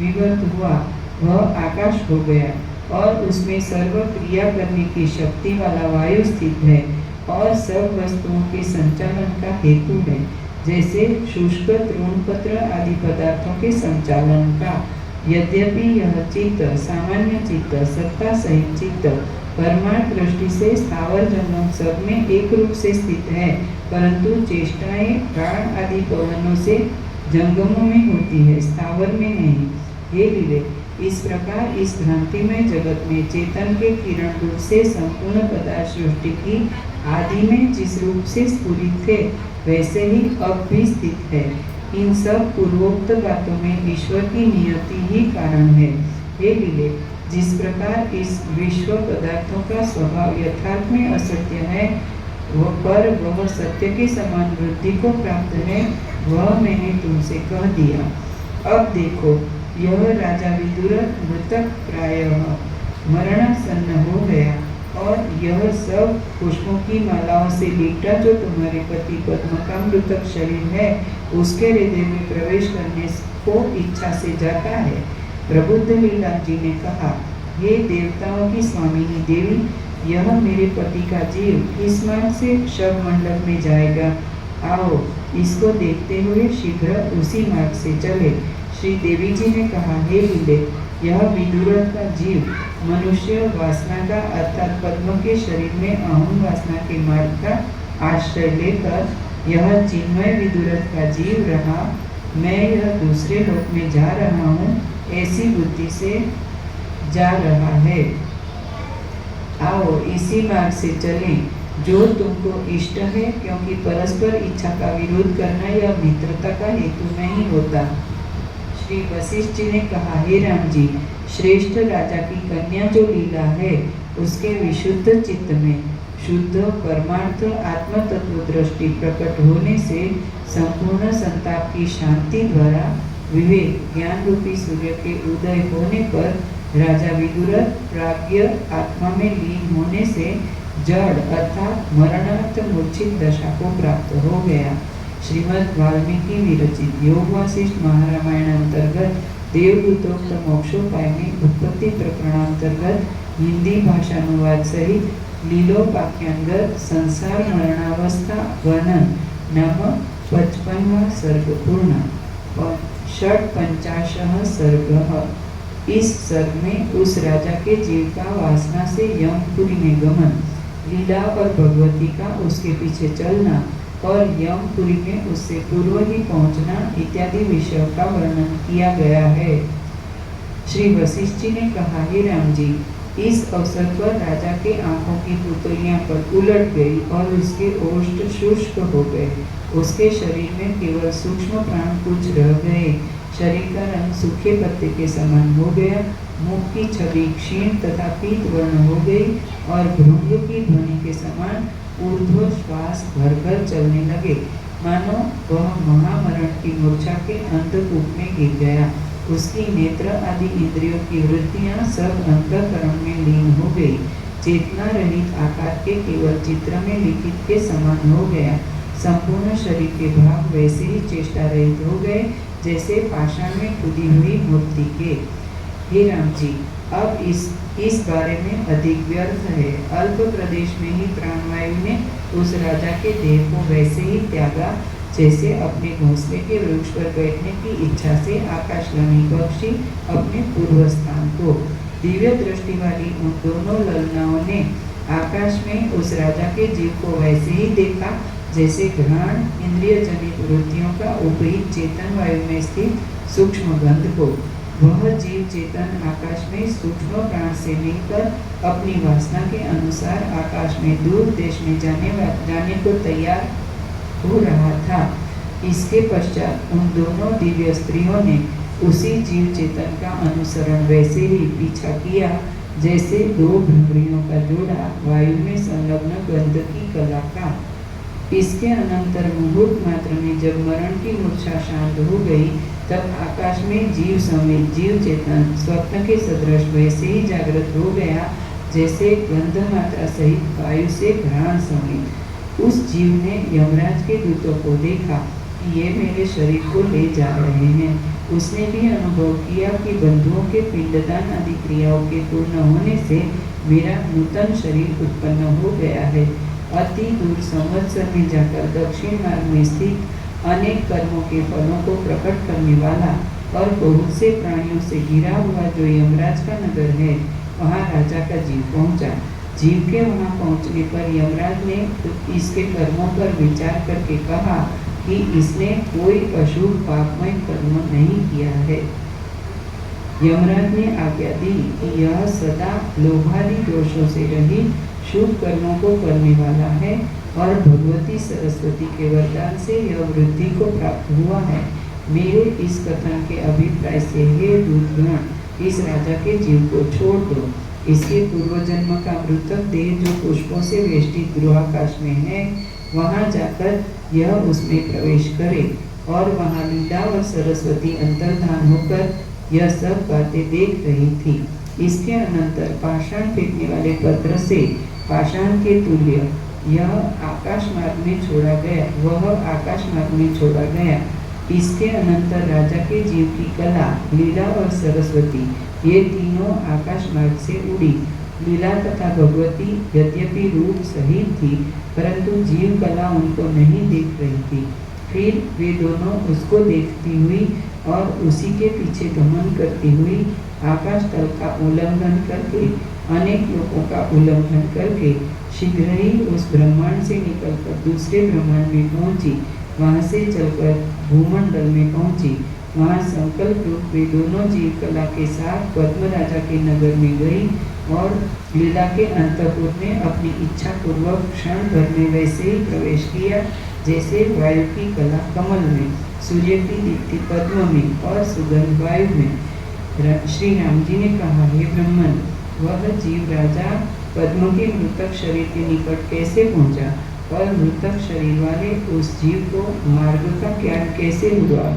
विवर्त हुआ, वह आकाश हो गया और उसमें सर्व क्रिया करने की शक्ति वाला वायु स्थित है और सब वस्तुओं के संचालन का हेतु है, जैसे शुष्क तृणपत्र आदि पदार्थों के संचालन का। यद्यपि यह चित्त सामान्य चित्त, सत्ता सहित चित्त परमार्थ दृष्टि से स्थावर जंगम सब में एक रूप से स्थित है, परंतु चेष्टाएं प्राण आदि पवनों से जंगमों में होती है, स्थावर में नहीं। हे लीले, इस प्रकार इस भ्रांति में जगत में चेतन के किरण रूप से संपूर्ण पदार्थ सृष्टि की आदि में जिस रूप से स्फुरित थे, वैसे ही अब भी स्थित है। इन सब पूर्वोक्त बातों में ईश्वर की नियति ही कारण है। हे लीले, जिस प्रकार इस विश्व पदार्थों का स्वभाव यथार्थ में असत्य है, वह सत्य के समान वृद्धि को प्राप्त है, वह मैंने तुमसे कह दिया। अब देखो, यह राजा विदुर मृतक प्रायः मरणासन्न हो गया और यह सब पुष्पों की मालाओं से लिपटा जो तुम्हारे पति पद्म का मृतक शरीर है, उसके हृदय में प्रवेश करने को इच्छा से जाता है। प्रबुद्ध लीला जी ने कहा, हे देवताओं की स्वामिनी देवी, यह मेरे पति का जीव इस मार्ग से शव मंडप में जाएगा। आओ, इसको देखते हुए शीघ्र उसी मार्ग से चले। श्री देवी जी ने कहा, हे लीले, यह विदुर का जीव मनुष्य वासना का अर्थात पद्म के शरीर में अहम वासना के मार्ग का आश्रय लेकर यह चिन्मय विदुर का जीव रहा। मैं यह दूसरे लोक में जा रहा हूँ, ऐसी बुद्धि से जा रहा है। आओ, इसी मार्ग से चलें जो तुमको इष्ट है, क्योंकि परस्पर इच्छा का विरोध करना यह मित्रता का हेतु नहीं होता। श्री वशिष्ठ जी ने कहा, हे राम जी, श्रेष्ठ राजा की कन्या जो लीला है, उसके विशुद्ध चित्त में शुद्ध परमार्थ आत्म तत्व दृष्टि प्रकट होने से संपूर्ण संताप की शांति द्वारा विवेक ज्ञान रूपी सूर्य के उदय होने पर राजा विदुर प्राज्ञ आत्मा में लीन होने से जड़ अर्थात मरणार्थ मूर्छित दशा को प्राप्त हो गया। श्रीमद् वाल्मीकि विरचित योग वासिष्ठ महारामायण अंतर्गत देवदूतोक्त मोक्षोपाय में उत्पत्ति प्रकरणांतर्गत हिंदी भाषानुवाद सहित लीलोपाख्यांगत संसार मरणावस्था वर्णन नामक 55वां सर्ग पूर्ण। षट्पंचाशः सर्ग। इस सर्ग में उस राजा के जीव का वासना से यमपुरी में गमन, लीला और भगवती का उसके पीछे चलना और यमपुरी में उससे पूर्व ही पहुंचना इत्यादि विषयों का वर्णन किया गया है। श्री वशिष्ठ जी ने कहा, हे राम जी, इस अवसर पर राजा के आंखों की पुतलियां पर उलट गई और उसके ओष्ठ शुष्क हो गए। उसके शरीर में केवल सूक्ष्म प्राण कुछ रह गए। शरीर का रंग सूखे पत्ते के समान हो गया। मुख की छवि क्षीण तथा पीत वर्ण हो गई और भृंग की ध्वनि के समान ऊर्ध्व श्वास भर भर चलने लगे, मानो वह महामरण की मूर्छा के अंधकूप में गिर गया। उसकी नेत्र आदि इंद्रियों की वृत्तियां सब अंतःकरण में लीन हो गई। चेतना रहित आकार के केवल चित्र में लिखित के समान हो गया। संपूर्ण शरीर के भाग वैसे ही चेष्टा रहित हो गए जैसे पाषाण में खुदी हुई मूर्ति के। हे राम जी, अब इस बारे में अधिक व्यर्थ है। अल्प प्रदेश में ही प्राणवायु ने उस राजा के देह को वैसे ही त्यागा जैसे अपने घोंसले के वृक्ष पर बैठने की इच्छा से आकाशगामी पक्षी अपने पूर्व स्थान को। दिव्य दृष्टि वाली उन दोनों ललनाओं ने आकाश में उस राजा के जीव को वैसे ही देखा जैसे घ्राण इंद्रिय जनित वृत्तियों का उपहित चेतन वायु में स्थित सूक्ष्म गंध को। वह जीव चेतन आकाश में सूक्ष्म प्राण से मिलकर अपनी वासना के अनुसार आकाश में दूर देश में जाने को तैयार हो रहा था। इसके पश्चात उन दोनों दिव्य स्त्रियों ने उसी जीव चेतन का अनुसरण वैसे ही पीछा किया जैसे दो भ्रमरियों का जोड़ा वायु में संलग्न गंध की कला का। इसके अनंतर मुहूर्त मात्र में जब मरण की मूर्छा शांत हो गई, तब आकाश में जीव समेत जीव चेतन स्वप्न के सदृश वैसे ही जागृत हो गया जैसे गंध मात्रा सहित वायु से घ्राण समेत। उस जीव ने यमराज के दूतों को देखा कि ये मेरे शरीर को ले जा रहे हैं। उसने भी अनुभव किया कि बंधुओं के पिंडदान आदि क्रियाओं के पूर्ण होने से मेरा नूतन शरीर उत्पन्न हो गया है। अति दूर संवत्सर में जाकर दक्षिण मार्ग में स्थित अनेक कर्मों के फलों को प्रकट करने वाला और बहुत से प्राणियों से घिरा हुआ जो यमराज का नगर है, वहाँ राजा का जीव पहुँचा। जीव के वहाँ पहुँचने पर यमराज ने इसके कर्मों पर विचार करके कहा कि इसने कोई अशुभ पापमय कर्म नहीं किया है। यमराज ने आज्ञा दी कि यह सदा लोभादि दोषों से रहित शुभ कर्मों को करने वाला है और भगवती सरस्वती के वरदान से यह वृद्धि को प्राप्त हुआ है। मेरे इस कथन के अभिप्राय से हे दूतगण, इस राजा के जीव को छोड़ दो। इसके पूर्व जन्म का मृतक देह जो पुष्पों से वेष्टित गृहाकाश में है, वहाँ जाकर यह उसमें प्रवेश करे और वहाँ लीला और सरस्वती अंतर्धान होकर यह सब बातें देख रही थी। इसके अनंतर पाषाण फेंकने वाले पत्र से पाषाण के तुल्य यह आकाश मार्ग में छोड़ा गया, वह आकाश मार्ग में छोड़ा गया। इसके अनंतर राजा के जीव की कला, लीला और सरस्वती ये तीनों आकाश मार्ग से उड़ी। लीला तथा भगवती यद्यपि रूप सहित थी, परंतु जीव कला उनको नहीं देख रही थी। फिर वे दोनों उसको देखती हुई और उसी के पीछे गमन करती हुई आकाश तल का उल्लंघन करके, अनेक लोगों का उल्लंघन करके शीघ्र ही उस ब्रह्मांड से निकलकर दूसरे ब्रह्मांड में पहुंची। वहां से चलकर भूमंडल में पहुंची। वहां संकल्प रूप वे दोनों जीव कला के साथ पद्म राजा के नगर में गई और लीला के अंतपुर में अपनी इच्छा पूर्वक क्षण भर में वैसे ही प्रवेश किया जैसे वायु की कला कमल में, सूर्य की दीप्ति पद्म में और सुगंध वायु में। श्री राम जी ने कहा, हे ब्रह्मन, वह जीव राजा पद्म के मृतक शरीर के निकट कैसे पहुंचा और मृतक शरीर वाले उस जीव को मार्ग का ज्ञान कैसे हुआ?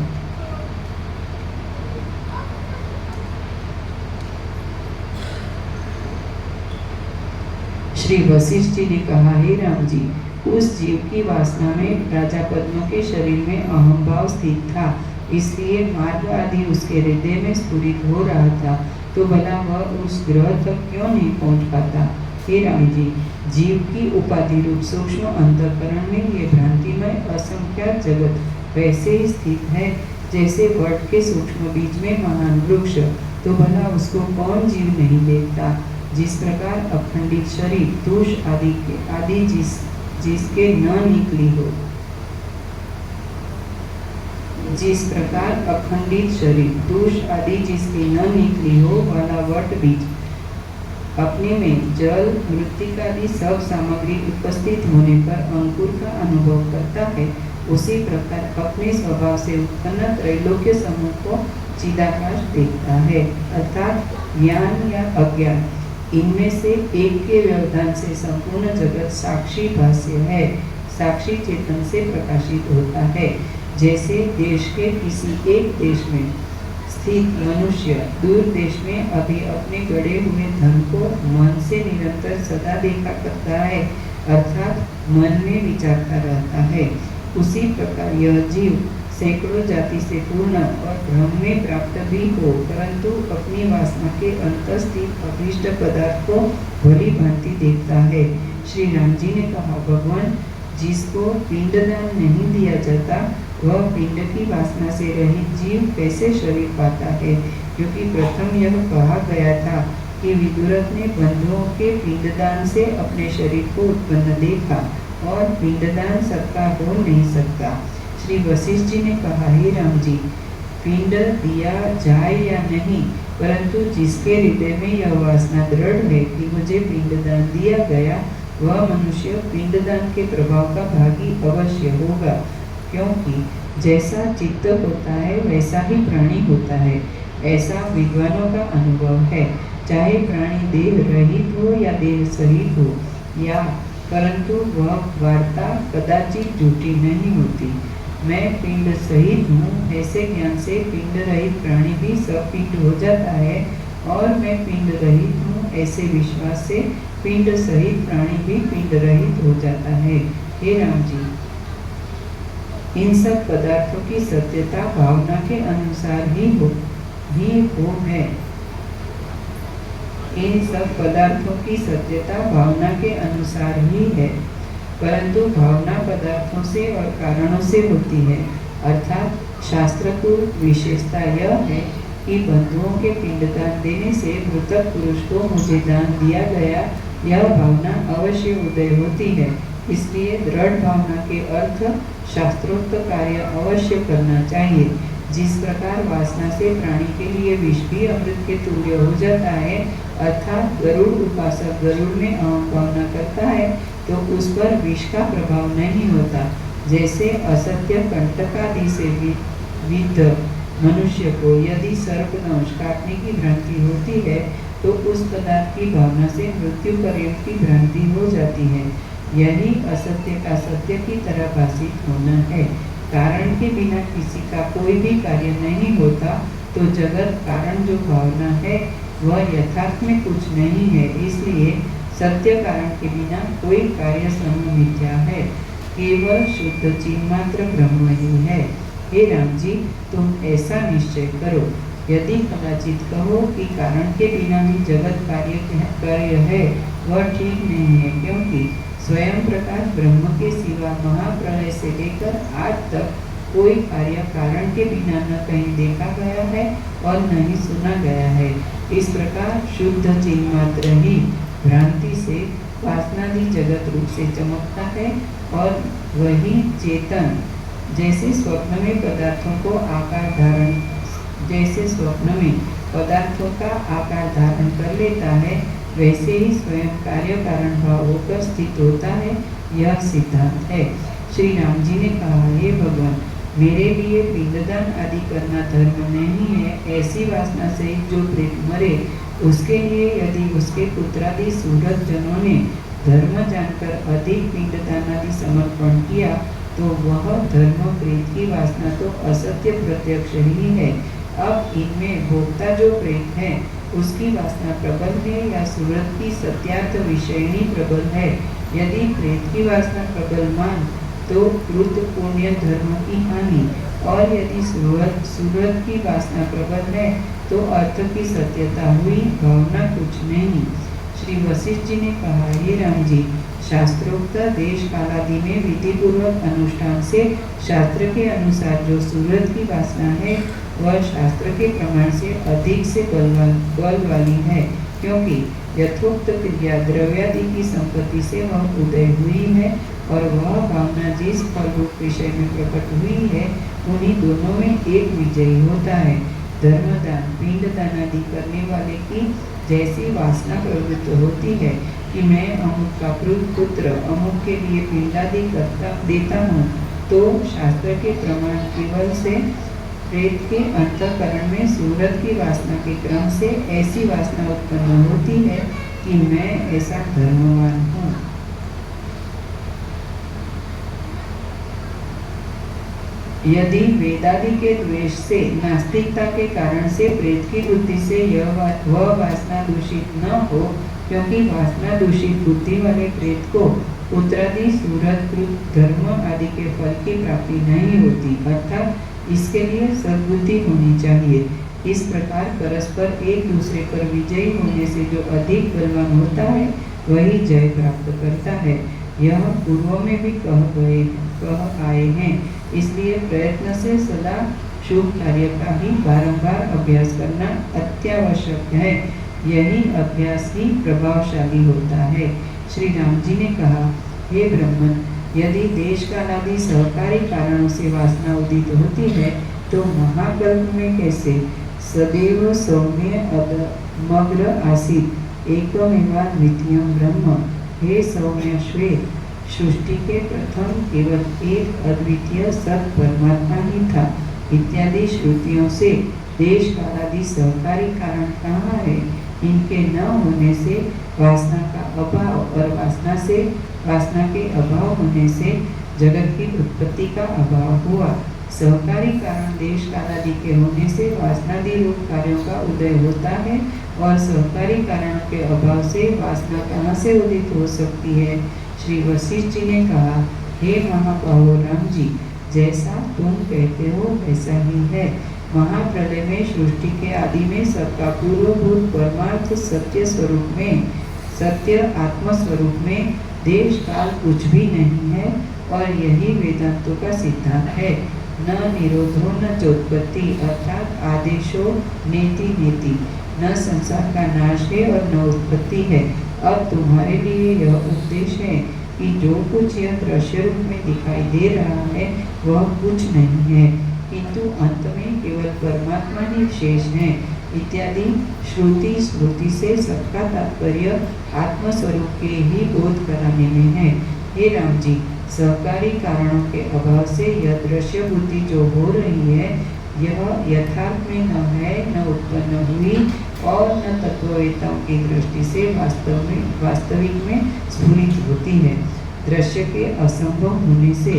श्री वशिष्ठ जी ने कहा, हे राम जी, उस जीव की वासना में राजा पद्म के शरीर में अहम भाव स्थित था, इसलिए मार्ग आदि उसके हृदय में स्फुरित हो रहा था, तो भला वह उस ग्रह तक क्यों नहीं पहुंच पाता। हे राम जी, जीव की उपाधि रूप सूक्ष्म अंतःकरण में ये भ्रांतिमय असंख्यात जगत वैसे ही स्थित है जैसे वट के सूक्ष्म बीज में महान वृक्ष, तो भला उसको कौन जीव नहीं देखता। जिस प्रकार अखंडित शरीर दोष आदि जिसके न निकली हो, जिस प्रकार अखंडित शरीर दोष आदि जिसकी न निकली हो वाला वट बीज अपने में जल मृत्तिका आदि सब सामग्री उपस्थित होने पर अंकुर का अनुभव करता है, उसी प्रकार अपने स्वभाव से उत्पन्न त्रैलोक्य समूह को चिदाकाश देखता है, अर्थात ज्ञान या अज्ञान इनमें से एक के व्यवधान से संपूर्ण जगत साक्षी भाष्य है, साक्षी चेतन से प्रकाशित होता है। जैसे देश के किसी एक देश में स्थित मनुष्य दूर देश में अभी अपने गड़े हुए धन को मन से निरंतर सदा देखा करता है, अर्थात मन में विचारता रहता है, उसी प्रकार यह जीव सैकड़ों जाति से पूर्ण और भ्रम में प्राप्त भी हो, परंतु अपनी वासना के अंतस्थित अभीष्ट पदार्थ को भली भांति देखता है। श्री राम जी ने कहा, भगवान, जिसको पिंडदान नहीं दिया जाता वह पिंड की वासना से रहित जीव कैसे शरीर पाता है, क्योंकि प्रथम यह कहा गया था कि विदुरथ ने बंधुओं के पिंडदान से अपने शरीर को उत्पन्न देखा और पिंडदान सबका हो नहीं सकता। श्री वशिष्ठ जी ने कहा, हे राम जी, पिंड दिया जाए या नहीं, परंतु जिसके हृदय में यह वासना दृढ़ है कि मुझे पिंडदान दिया गया, वह मनुष्य पिंडदान के प्रभाव का भागी अवश्य होगा, क्योंकि जैसा चित्त होता है वैसा ही प्राणी होता है, ऐसा विद्वानों का अनुभव है। चाहे प्राणी देह रहित हो या देह सहित हो, या परंतु वह वार्ता कदाचित झूठी नहीं होती। मैं पिंड सहित हूँ, ऐसे ज्ञान से पिंड रहित प्राणी भी सपिंड हो जाता है, और मैं पिंड रहित हूँ ऐसे विश्वास से पिंड सहित प्राणी भी पिंड रहित हो जाता है। हे राम जी, इन सब पदार्थों की सत्यता भावना के अनुसार ही हो है। इन सब पदार्थों की सत्यता भावना के अनुसार ही है, परंतु भावना पदार्थों से और कारणों से होती है, अर्थात शास्त्र को विशेषता यह है कि बंधुओं के पिंडदान देने से मृतक पुरुष को मुझे दान दिया गया, यह भावना अवश्य उदय होती है। इसलिए दृढ़ भावना के अर्थ शास्त्रोक्त कार्य अवश्य करना चाहिए। जिस प्रकार वासना से प्राणी के लिए विष भी अमृत के तुल्य हो जाता है, अर्थात गरुड़ उपासक गरुड़ में अहम भावना करता है तो उस पर विष का प्रभाव नहीं होता। जैसे असत्य कंटकादि से विद्ध मनुष्य को यदि सर्पदंश काटने की भ्रांति होती है तो उस पदार्थ की भावना से मृत्यु पर्यंत की भ्रांति हो जाती है। यही असत्य का सत्य की तरह भाषित होना है। कारण के बिना किसी का कोई भी कार्य नहीं होता, तो जगत कारण जो भावना है वह यथार्थ में कुछ नहीं है। इसलिए सत्य कारण के बिना कोई कार्य समूह मिथ्या है, केवल शुद्ध चिन्मात्र ब्रह्म ही है। हे राम जी, तुम ऐसा निश्चय करो। यदि कदाचित कहो कि कारण के बिना ही जगत कार्य है, वह ठीक नहीं है, क्योंकि स्वयं प्रकाश ब्रह्म के सिवा महाप्रलय से लेकर आज तक कोई कार्य कारण के बिना न कहीं देखा गया है और न ही सुना गया है। इस प्रकार शुद्ध चिन्मात्र ही भ्रांति से वासनादि जगत रूप से चमकता है, और वही चेतन जैसे स्वप्न में पदार्थों को आकार धारण का आकार धारण कर लेता है, वैसे ही स्वयं कार्य कारण भाव होकर स्थित होता है। यह सिद्धांत है। श्री राम जी ने कहा, हे भगवान, मेरे लिए पिंडदान आदि करना धर्म नहीं है। ऐसी वासना से जो प्रेत मरे, उसके लिए यदि उसके पुत्रादि सूरत जनों ने धर्म जानकर अधिक पिंडदान आदि समर्पण किया, तो वह धर्म प्रेत की वासना तो असत्य प्रत्यक्ष ही है। अब इनमें भोक्ता जो प्रेत है उसकी वासना प्रबल है या सूरत की सत्यार्थ विषयनी प्रबल है। यदि प्रेत की वासना प्रबल मान तो कृत पुण्य धर्म की हानि, और यदि सूरत की वासना प्रबल है तो अर्थ की सत्यता हुई, भावना कुछ नहीं। श्री वशिष्ठ जी ने कहा, हे राम जी, शास्त्रोक्त देश कालादि में विधि पूर्वक अनुष्ठान से शास्त्र के अनुसार जो सूरत की वासना है वह शास्त्र के प्रमाण से अधिक से बल वाली है, क्योंकि यथोक्त क्रिया द्रव्यादि की संपत्ति से वह उदय हुई है, और वह भावना जिस फल रूप विषय में प्रकट हुई है उन्हीं दोनों में एक विजयी होता है। धर्मदान पिंड दान आदि करने वाले की जैसी वासना प्रवृत्त होती है कि मैं अमुक का पुत्र अमुक के लिए पिंडादि देता हूँ, तो शास्त्र के प्रमाण केवल से प्रेत के अंतःकरण में सूरत की वासना के क्रम से ऐसी वासना उत्पन्न होती है कि मैं ऐसा धर्मवान हूँ। यदि वेदादि के द्वेष से नास्तिकता के कारण से प्रेत की बुद्धि से वह वासना दूषित न हो, क्योंकि वासना दूषित बुद्धि वाले प्रेत को पुत्रादि सूरत कृत धर्म आदि के फल की प्राप्ति नहीं होती, अर्थात इसके लिए सद्बुद्धि होनी चाहिए। इस प्रकार परस्पर एक दूसरे पर विजयी होने से जो अधिक बलवान होता है वही जय प्राप्त करता है। यह पूर्व में भी कह आए हैं, इसलिए प्रयत्न से सदा शुभ कार्य का ही बारंबार अभ्यास करना अत्यावश्यक है। यही अभ्यास ही प्रभावशाली होता है। श्री राम जी ने कहा, हे ब्रह्मन, यदि देश कालादि सहकारी कारणों से वासना उदित होती है तो महाकल्प में कैसे सदैव सौम्य मग्र आसीत एकमेवा द्वितीयम ब्रह्म। हे सौम्य श्वेत, सृष्टि के प्रथम केवल एक अद्वितीय सत परमात्मा ही था इत्यादि श्रुतियों से देश कालादि सहकारी कारण कहाँ है? इनके न होने से वासना का अभाव और वासना के अभाव होने से जगत की उत्पत्ति का अभाव हुआ। सहकारी कारण देश कालादि के होने से वासनादि रूप कार्यों का उदय होता है, और सहकारी कारण के अभाव से वासना कहाँ से उदित हो सकती है? श्री वशिष्ठ जी ने कहा, हे महाबाहो राम जी, जैसा तुम कहते हो वैसा ही है। महाप्रलय में सृष्टि के आदि में सबका पूर्वभूत परमार्थ सत्य आत्म स्वरूप में देश काल कुछ भी नहीं है, और यही वेदांतों का सिद्धांत है। न निरोधो न चोत्पत्ति, अर्थात आदेशो नेति नेति, न संसार का नाश है और न उत्पत्ति है। अब तुम्हारे लिए यह उपदेश है कि जो कुछ यह दृश्य रूप में दिखाई दे रहा है वह कुछ नहीं है, किंतु अंत में केवल परमात्मा ही शेष है इत्यादि श्रुति स्मृति से सबका तात्पर्य आत्मस्वरूप के ही बोध कराने में है। हे राम जी, सहकारी कारणों के अभाव से यह दृश्य बुद्धि जो हो रही है यह यथार्थ में न है, न उत्पन्न हुई, और न तत्ववेताओं की दृष्टि से वास्तविक में स्फुरित होती है। दृश्य के असंभव होने से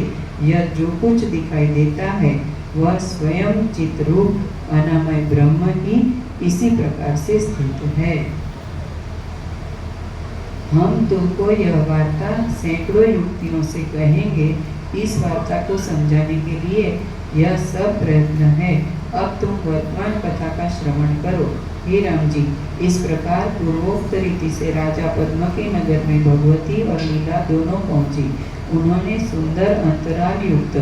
यह जो कुछ दिखाई देता है वह स्वयं चित्रूप अनामय ब्रह्म ही इसी प्रकार से स्थित है। हम तुमको यह वार्ता सैकड़ों युक्तियों से कहेंगे। इस वार्ता को समझाने के लिए यह सब प्रयत्न है। अब तुम वर्तमान कथा का श्रवण करो। हे राम जी, इस प्रकार पूर्वोक्त रीति से राजा पद्म के नगर में भगवती और लीला दोनों पहुंची। उन्होंने सुंदर अंतराल युक्त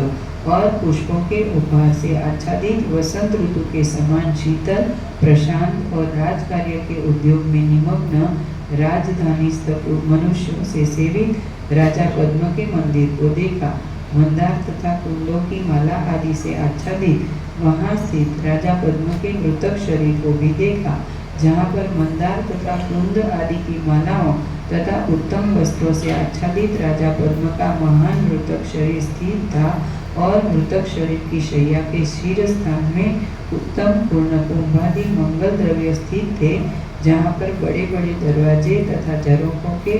और पुष्पों के उपहार से आच्छादित वसंत ऋतु के समान शीतल, प्रशांत और राजकार्य के उद्योग में निमग्न राजधानीस्थ मनुष्यों से सेवित राजा पद्म के मंदिर को देखा। मंदार तथा कुंडों की माला आदि से आच्छादित वहां स्थित राजा पद्म के मृतक शरीर को भी देखा, जहाँ पर मंदार तथा कुंद आदि की मालाओं तथा उत्तम वस्त्रों से आच्छादित राजा पद्म का महान मृतक शरीर स्थित था, और मृतक शरीर की शैया के शीर्ष स्थान में उत्तम पूर्ण कुंभादि मंगल द्रव्य स्थित थे, जहाँ पर बड़े बड़े दरवाजे तथा झरोखों के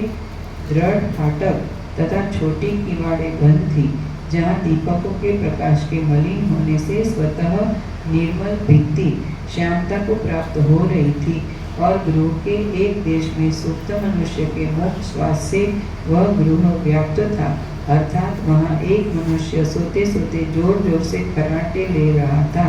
दृढ़ फाटक तथा छोटी किवाड़े बंद थी, जहाँ दीपकों के प्रकाश के मलिन होने से स्वतः निर्मल भित्ति श्यामता को प्राप्त हो रही थी। और गृह के एक देश में सुप्त मनुष्य के मुख श्वास से वह गृह व्याप्त था, अर्थात वहाँ एक मनुष्य सोते सोते जोर जोर से खर्राटे ले रहा था।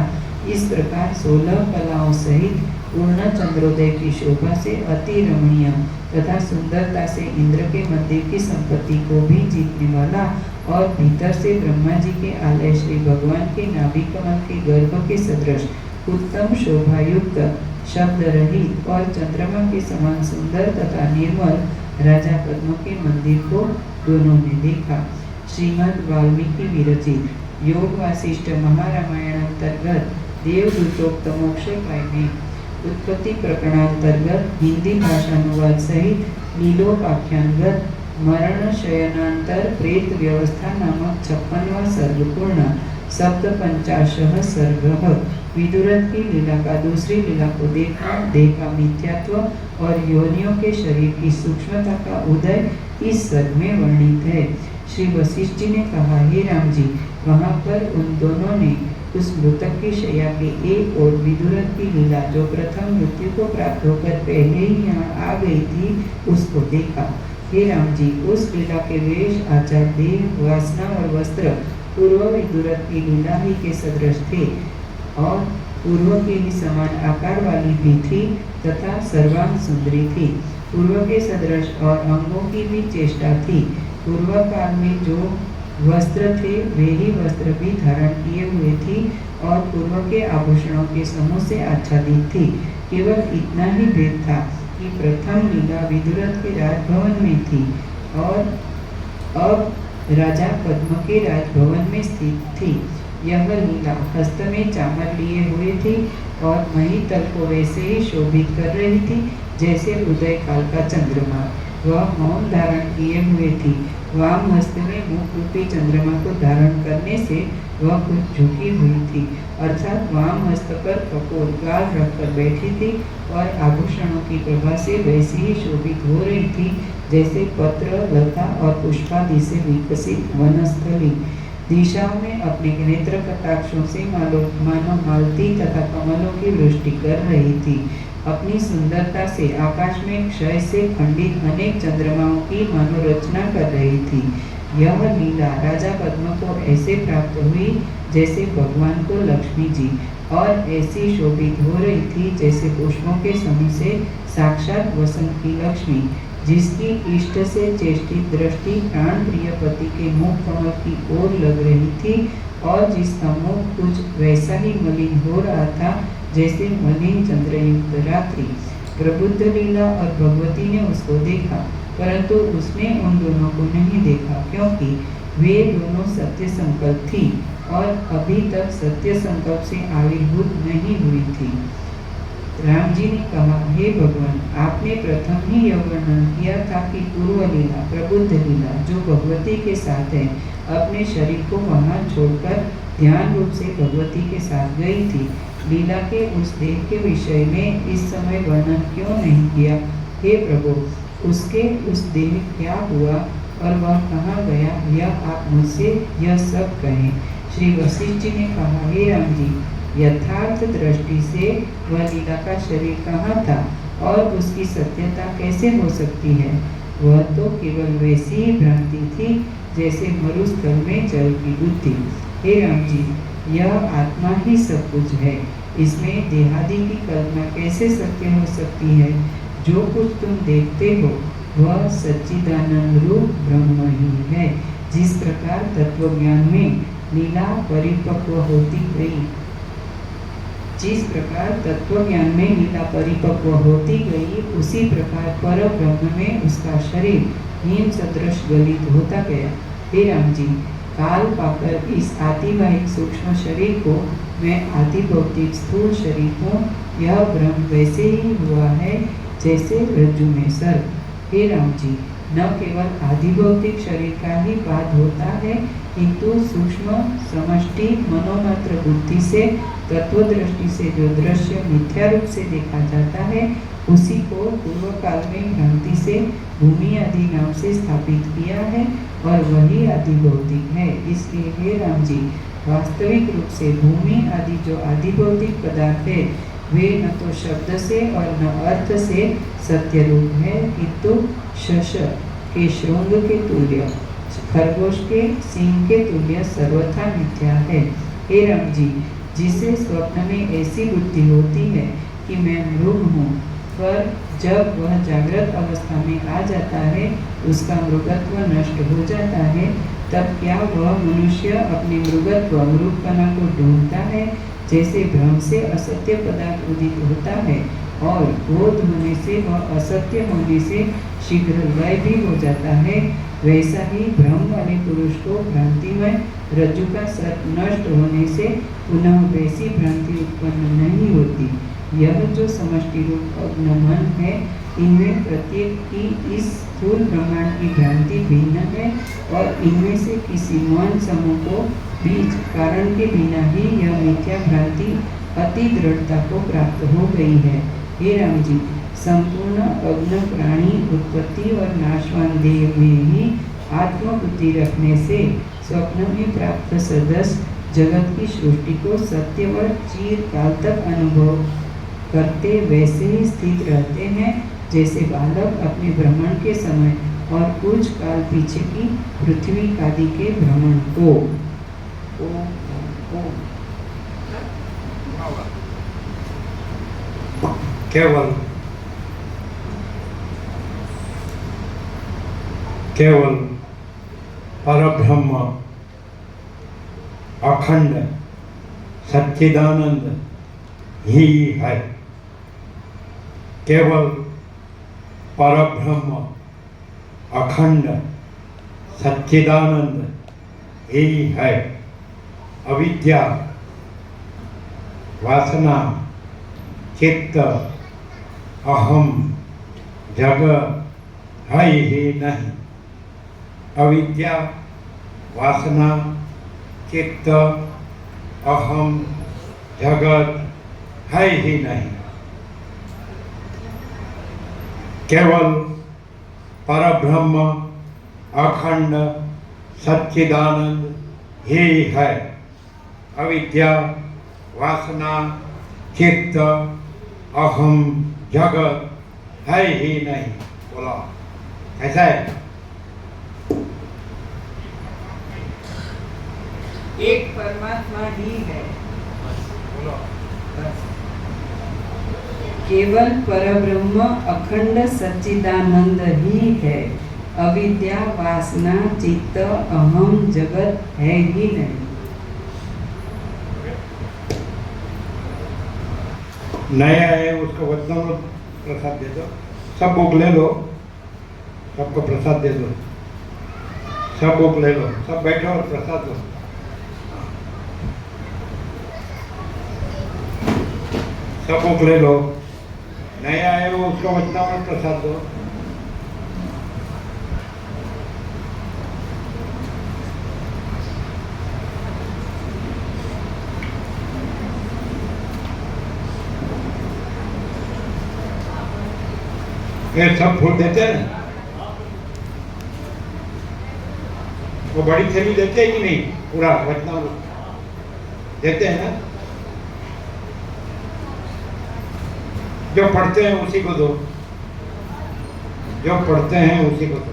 इस प्रकार 16 कलाओं सहित पूर्ण चंद्रोदय की शोभा से अति रमणीय तथा सुंदरता से इंद्र के मंदिर की संपत्ति को भी जीतने वाला और भीतर से ब्रह्मा जी के आलय श्री भगवान के नाभि कमल के गर्भ के सदृश उत्तम शोभायुक्त शब्द रहित और चंद्रमा के समान सुंदर तथा निर्मल राजा पद्म के मंदिर को दोनों ने देखा। श्रीमद् वाल्मीकि विरचित योग वासिष्ठ महारामायण अंतर्गत देवदूतोक्त मोक्षोपाय में उत्पत्ति प्रकरणांतर्गत हिंदी भाषानुवाद सहित लीलोपाख्यानगत मरण शयनांतर प्रेत व्यवस्था नामक 56वां सर्ग पूर्ण। सप्तपंचाशः सर्गः। विदुरथ की लीला का दूसरी लीला को देखना, देह का मिथ्यात्व और योनियों के शरीर की सूक्ष्मता का उदय इस सर्ग में वर्णित है। श्री वशिष्ठ जी ने कहा, हे राम जी, वहाँ पर उन दोनों ने उस मृतक की शैया के एक और विदुरथ की लीला जो प्रथम मृत्यु को प्राप्त होकर पहले ही यहाँ आ गई थी उसको देखा। हे राम जी, उस लीला के वेश, आचार, देह, वासना और वस्त्र पूर्व विदुरथ की लीला ही के सदृश थे और पूर्व के ही समान आकार वाली भी थी तथा सर्वांग सुंदरी थी। पूर्व के सदृश और अंगों की भी चेष्टा थी। पूर्व काल में जो वस्त्र थे वे ही वस्त्र भी धारण किए हुए थी और पूर्व के आभूषणों के समूह से आच्छादित थी। केवल इतना ही भेद था कि प्रथम लीला विदुरथ के राजभवन में थी और अब राजा पद्म के राजभवन में स्थित थी। यह लीला हस्त में चामर लिए हुए थी और महीतल को वैसे ही शोभित कर रही थी जैसे उदय काल का चंद्रमा। वह मौन धारण किए हुए थी। वाम हस्त में मुख रूपी चंद्रमा को धारण करने से वह कुछ झुकी हुई थी, अर्थात वाम हस्त पर कपोल गाल रखकर बैठी थी और आभूषणों की प्रभा से वैसी ही शोभित हो रही थी जैसे पत्र, लता और पुष्पादि से विकसित वनस्थली। दिशाओं में अपने नेत्र कटाक्षों से मानो मालती तथा कमलों की वृष्टि कर रही थी। अपनी सुंदरता से आकाश में क्षय से खंडित अनेक चंद्रमाओं की मनोरचना कर रही थी। यह लीला राजा पद्म को ऐसे प्राप्त हुई जैसे भगवान को लक्ष्मी जी, और ऐसी शोभित हो रही थी जैसे पुष्पों के समूह से साक्षात वसंत की लक्ष्मी, जिसकी इष्ट से चेष्टित दृष्टि प्राण प्रिय पति के मुख कमल की ओर लग रही थी और जिसका मुख कुछ वैसा ही मलिन हो रहा था जैसे मलिन चंद्रयुक्त रात्रि। प्रबुद्ध लीला और भगवती ने उसको देखा, परंतु उसने उन दोनों को नहीं देखा क्योंकि वे दोनों सत्य संकल्प थी और अभी तक सत्य संकल्प से आविर्भूत नहीं हुई थी। राम जी ने कहा, हे भगवान, आपने प्रथम ही यह वर्णन किया था कि पूर्व लीला, प्रबुद्ध लीला जो भगवती के साथ है, अपने शरीर को वहाँ छोड़कर ध्यान रूप से भगवती के साथ गई थी। लीला के उस देह के विषय में इस समय वर्णन क्यों नहीं किया? हे प्रभु, उसके उस देह क्या हुआ और वह कहाँ गया, यह आप मुझसे यह सब कहें। श्री वशिष्ठ जी ने कहा, हे राम जी, यथार्थ दृष्टि से वह लीला का शरीर कहाँ था और उसकी सत्यता कैसे हो सकती है? वह तो केवल वैसी ही भ्रांति थी जैसे मरुस्थल में जल की बुद्धि। हे राम जी, यह आत्मा ही सब कुछ है, इसमें देहादि की कल्पना कैसे सत्य हो सकती है? जो कुछ तुम देखते हो वह सच्चिदानंद रूप ब्रह्म ही है। जिस प्रकार तत्वज्ञान में लीला परिपक्व होती गई, जिस प्रकार तत्वज्ञान में लीला परिपक्व होती गई, उसी प्रकार पर ब्रह्म में उसका शरीर हिम सदृश गलित होता गया। हे राम जी, काल पाकर इस आतिवाहिक सूक्ष्म शरीर को मैं आदि भौतिक स्थूल शरीर हूँ, यह ब्रह्म वैसे ही हुआ है जैसे रज्जु में सर्प। हे राम जी, न केवल आदि भौतिक शरीर का ही बाध होता है, किंतु सूक्ष्म समष्टि मनोमात्र बुद्धि से तत्व दृष्टि से जो दृश्य मिथ्या रूप से देखा जाता है, उसी को पूर्व काल में भ्रांति से भूमि आदि नाम से स्थापित किया है और वही आदि भौतिक है। इसलिए हे राम जी, वास्तविक रूप से भूमि आदि जो आदि भौतिक पदार्थ है, वे न तो शब्द से और न अर्थ से सत्य रूप है, किंतु शश के श्रृंग के तुल्य, खरगोश के सिंह के तुल्य सर्वथा मिथ्या है। हे राम जी, जिसे स्वप्न में ऐसी बुद्धि होती है कि मैं मृग हूँ, पर जब वह जागृत अवस्था में आ जाता है, उसका मृगत्व नष्ट हो जाता है, तब क्या वह मनुष्य अपने मृगत्व मृगपना को ढूंढता है? जैसे भ्रम से असत्य पदार्थ उदित होता है और बोध होने से वह असत्य होने से शीघ्र लय भी हो जाता है, वैसा ही भ्रम वाले पुरुष को भ्रांतिमय रज्जु का सर्प नष्ट होने से पुनः वैसी भ्रांति उत्पन्न नहीं होती। यह जो समष्टि रूप अग्न मन है, इनमें प्रत्येक की इस स्थूल ब्रह्मांड की भ्रांति भिन्न है और इनमें से किसी मन समूह को बीच कारण के बिना ही यह मिथ्या भ्रांति अति दृढ़ता को प्राप्त हो गई है। हे राम जी, संपूर्ण अग्न प्राणी उत्पत्ति और नाशवान देह में ही आत्मबुद्धि रखने से स्वप्न में प्राप्त सदस्य जगत की सृष्टि को सत्य व चिर काल तक अनुभव करते वैसे ही स्थित रहते हैं, जैसे बालक अपने भ्रमण के समय और कुछ काल पीछे की पृथ्वी आदि के भ्रमण को। केवल परब्रह्म अखंड सच्चिदानंद ही है। केवल परब्रह्म अखंड सच्चिदानंद ही है। अविद्या, वासना, चित्त, अहम, जगत है ही नहीं। अविद्या, वासना, चित्त, अहम, जगत है ही नहीं। केवल परब्रह्म अखंड सच्चिदानंद ही है। अविद्या, वासना, चित्त, अहम, जगत है ही नहीं। बोला ऐसा है? एक परमात्मा ही है। केवल परब्रह्म अखंड सच्चिदानंद ही है। अविद्या, वासना, चित्त, अहम, जगत है ही नहीं। नया है उसको वचन प्रसाद दे दो। सब बुक ले लो, सबको प्रसाद दे दो। सब बुक ले लो, सब बैठो और प्रसाद दो। सब बुक ले लो। नया है वो उसको वचनामृत प्रसाद दो। ये सब फूल देते हैं ना? वो बड़ी थैली देते हैं कि नहीं? पूरा वचनामृत देते हैं ना? जो पढ़ते हैं उसी को दो। जो पढ़ते हैं उसी को दो।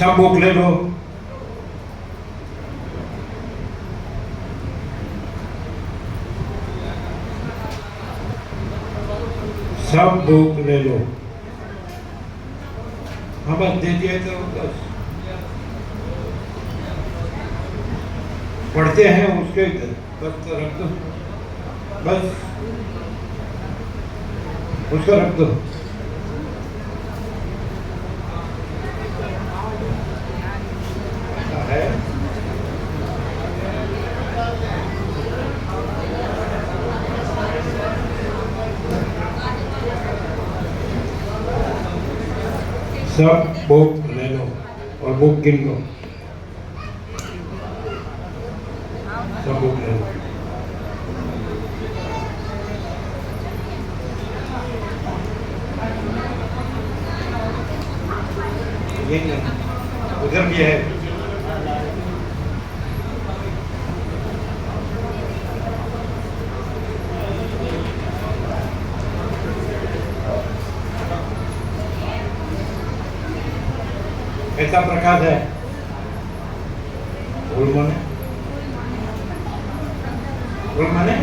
सब बुक ले लो। सब बुक ले लो। हाँ बस दे दिए तो बस पढ़ते हैं उसके बस तो रख दो। बस उसको रख दो। है सब बुक ले लो और बुक गिन लो। सब बुक ले लो। ये नहीं, उधर भी है। कैसा प्रकाश है? फूल माने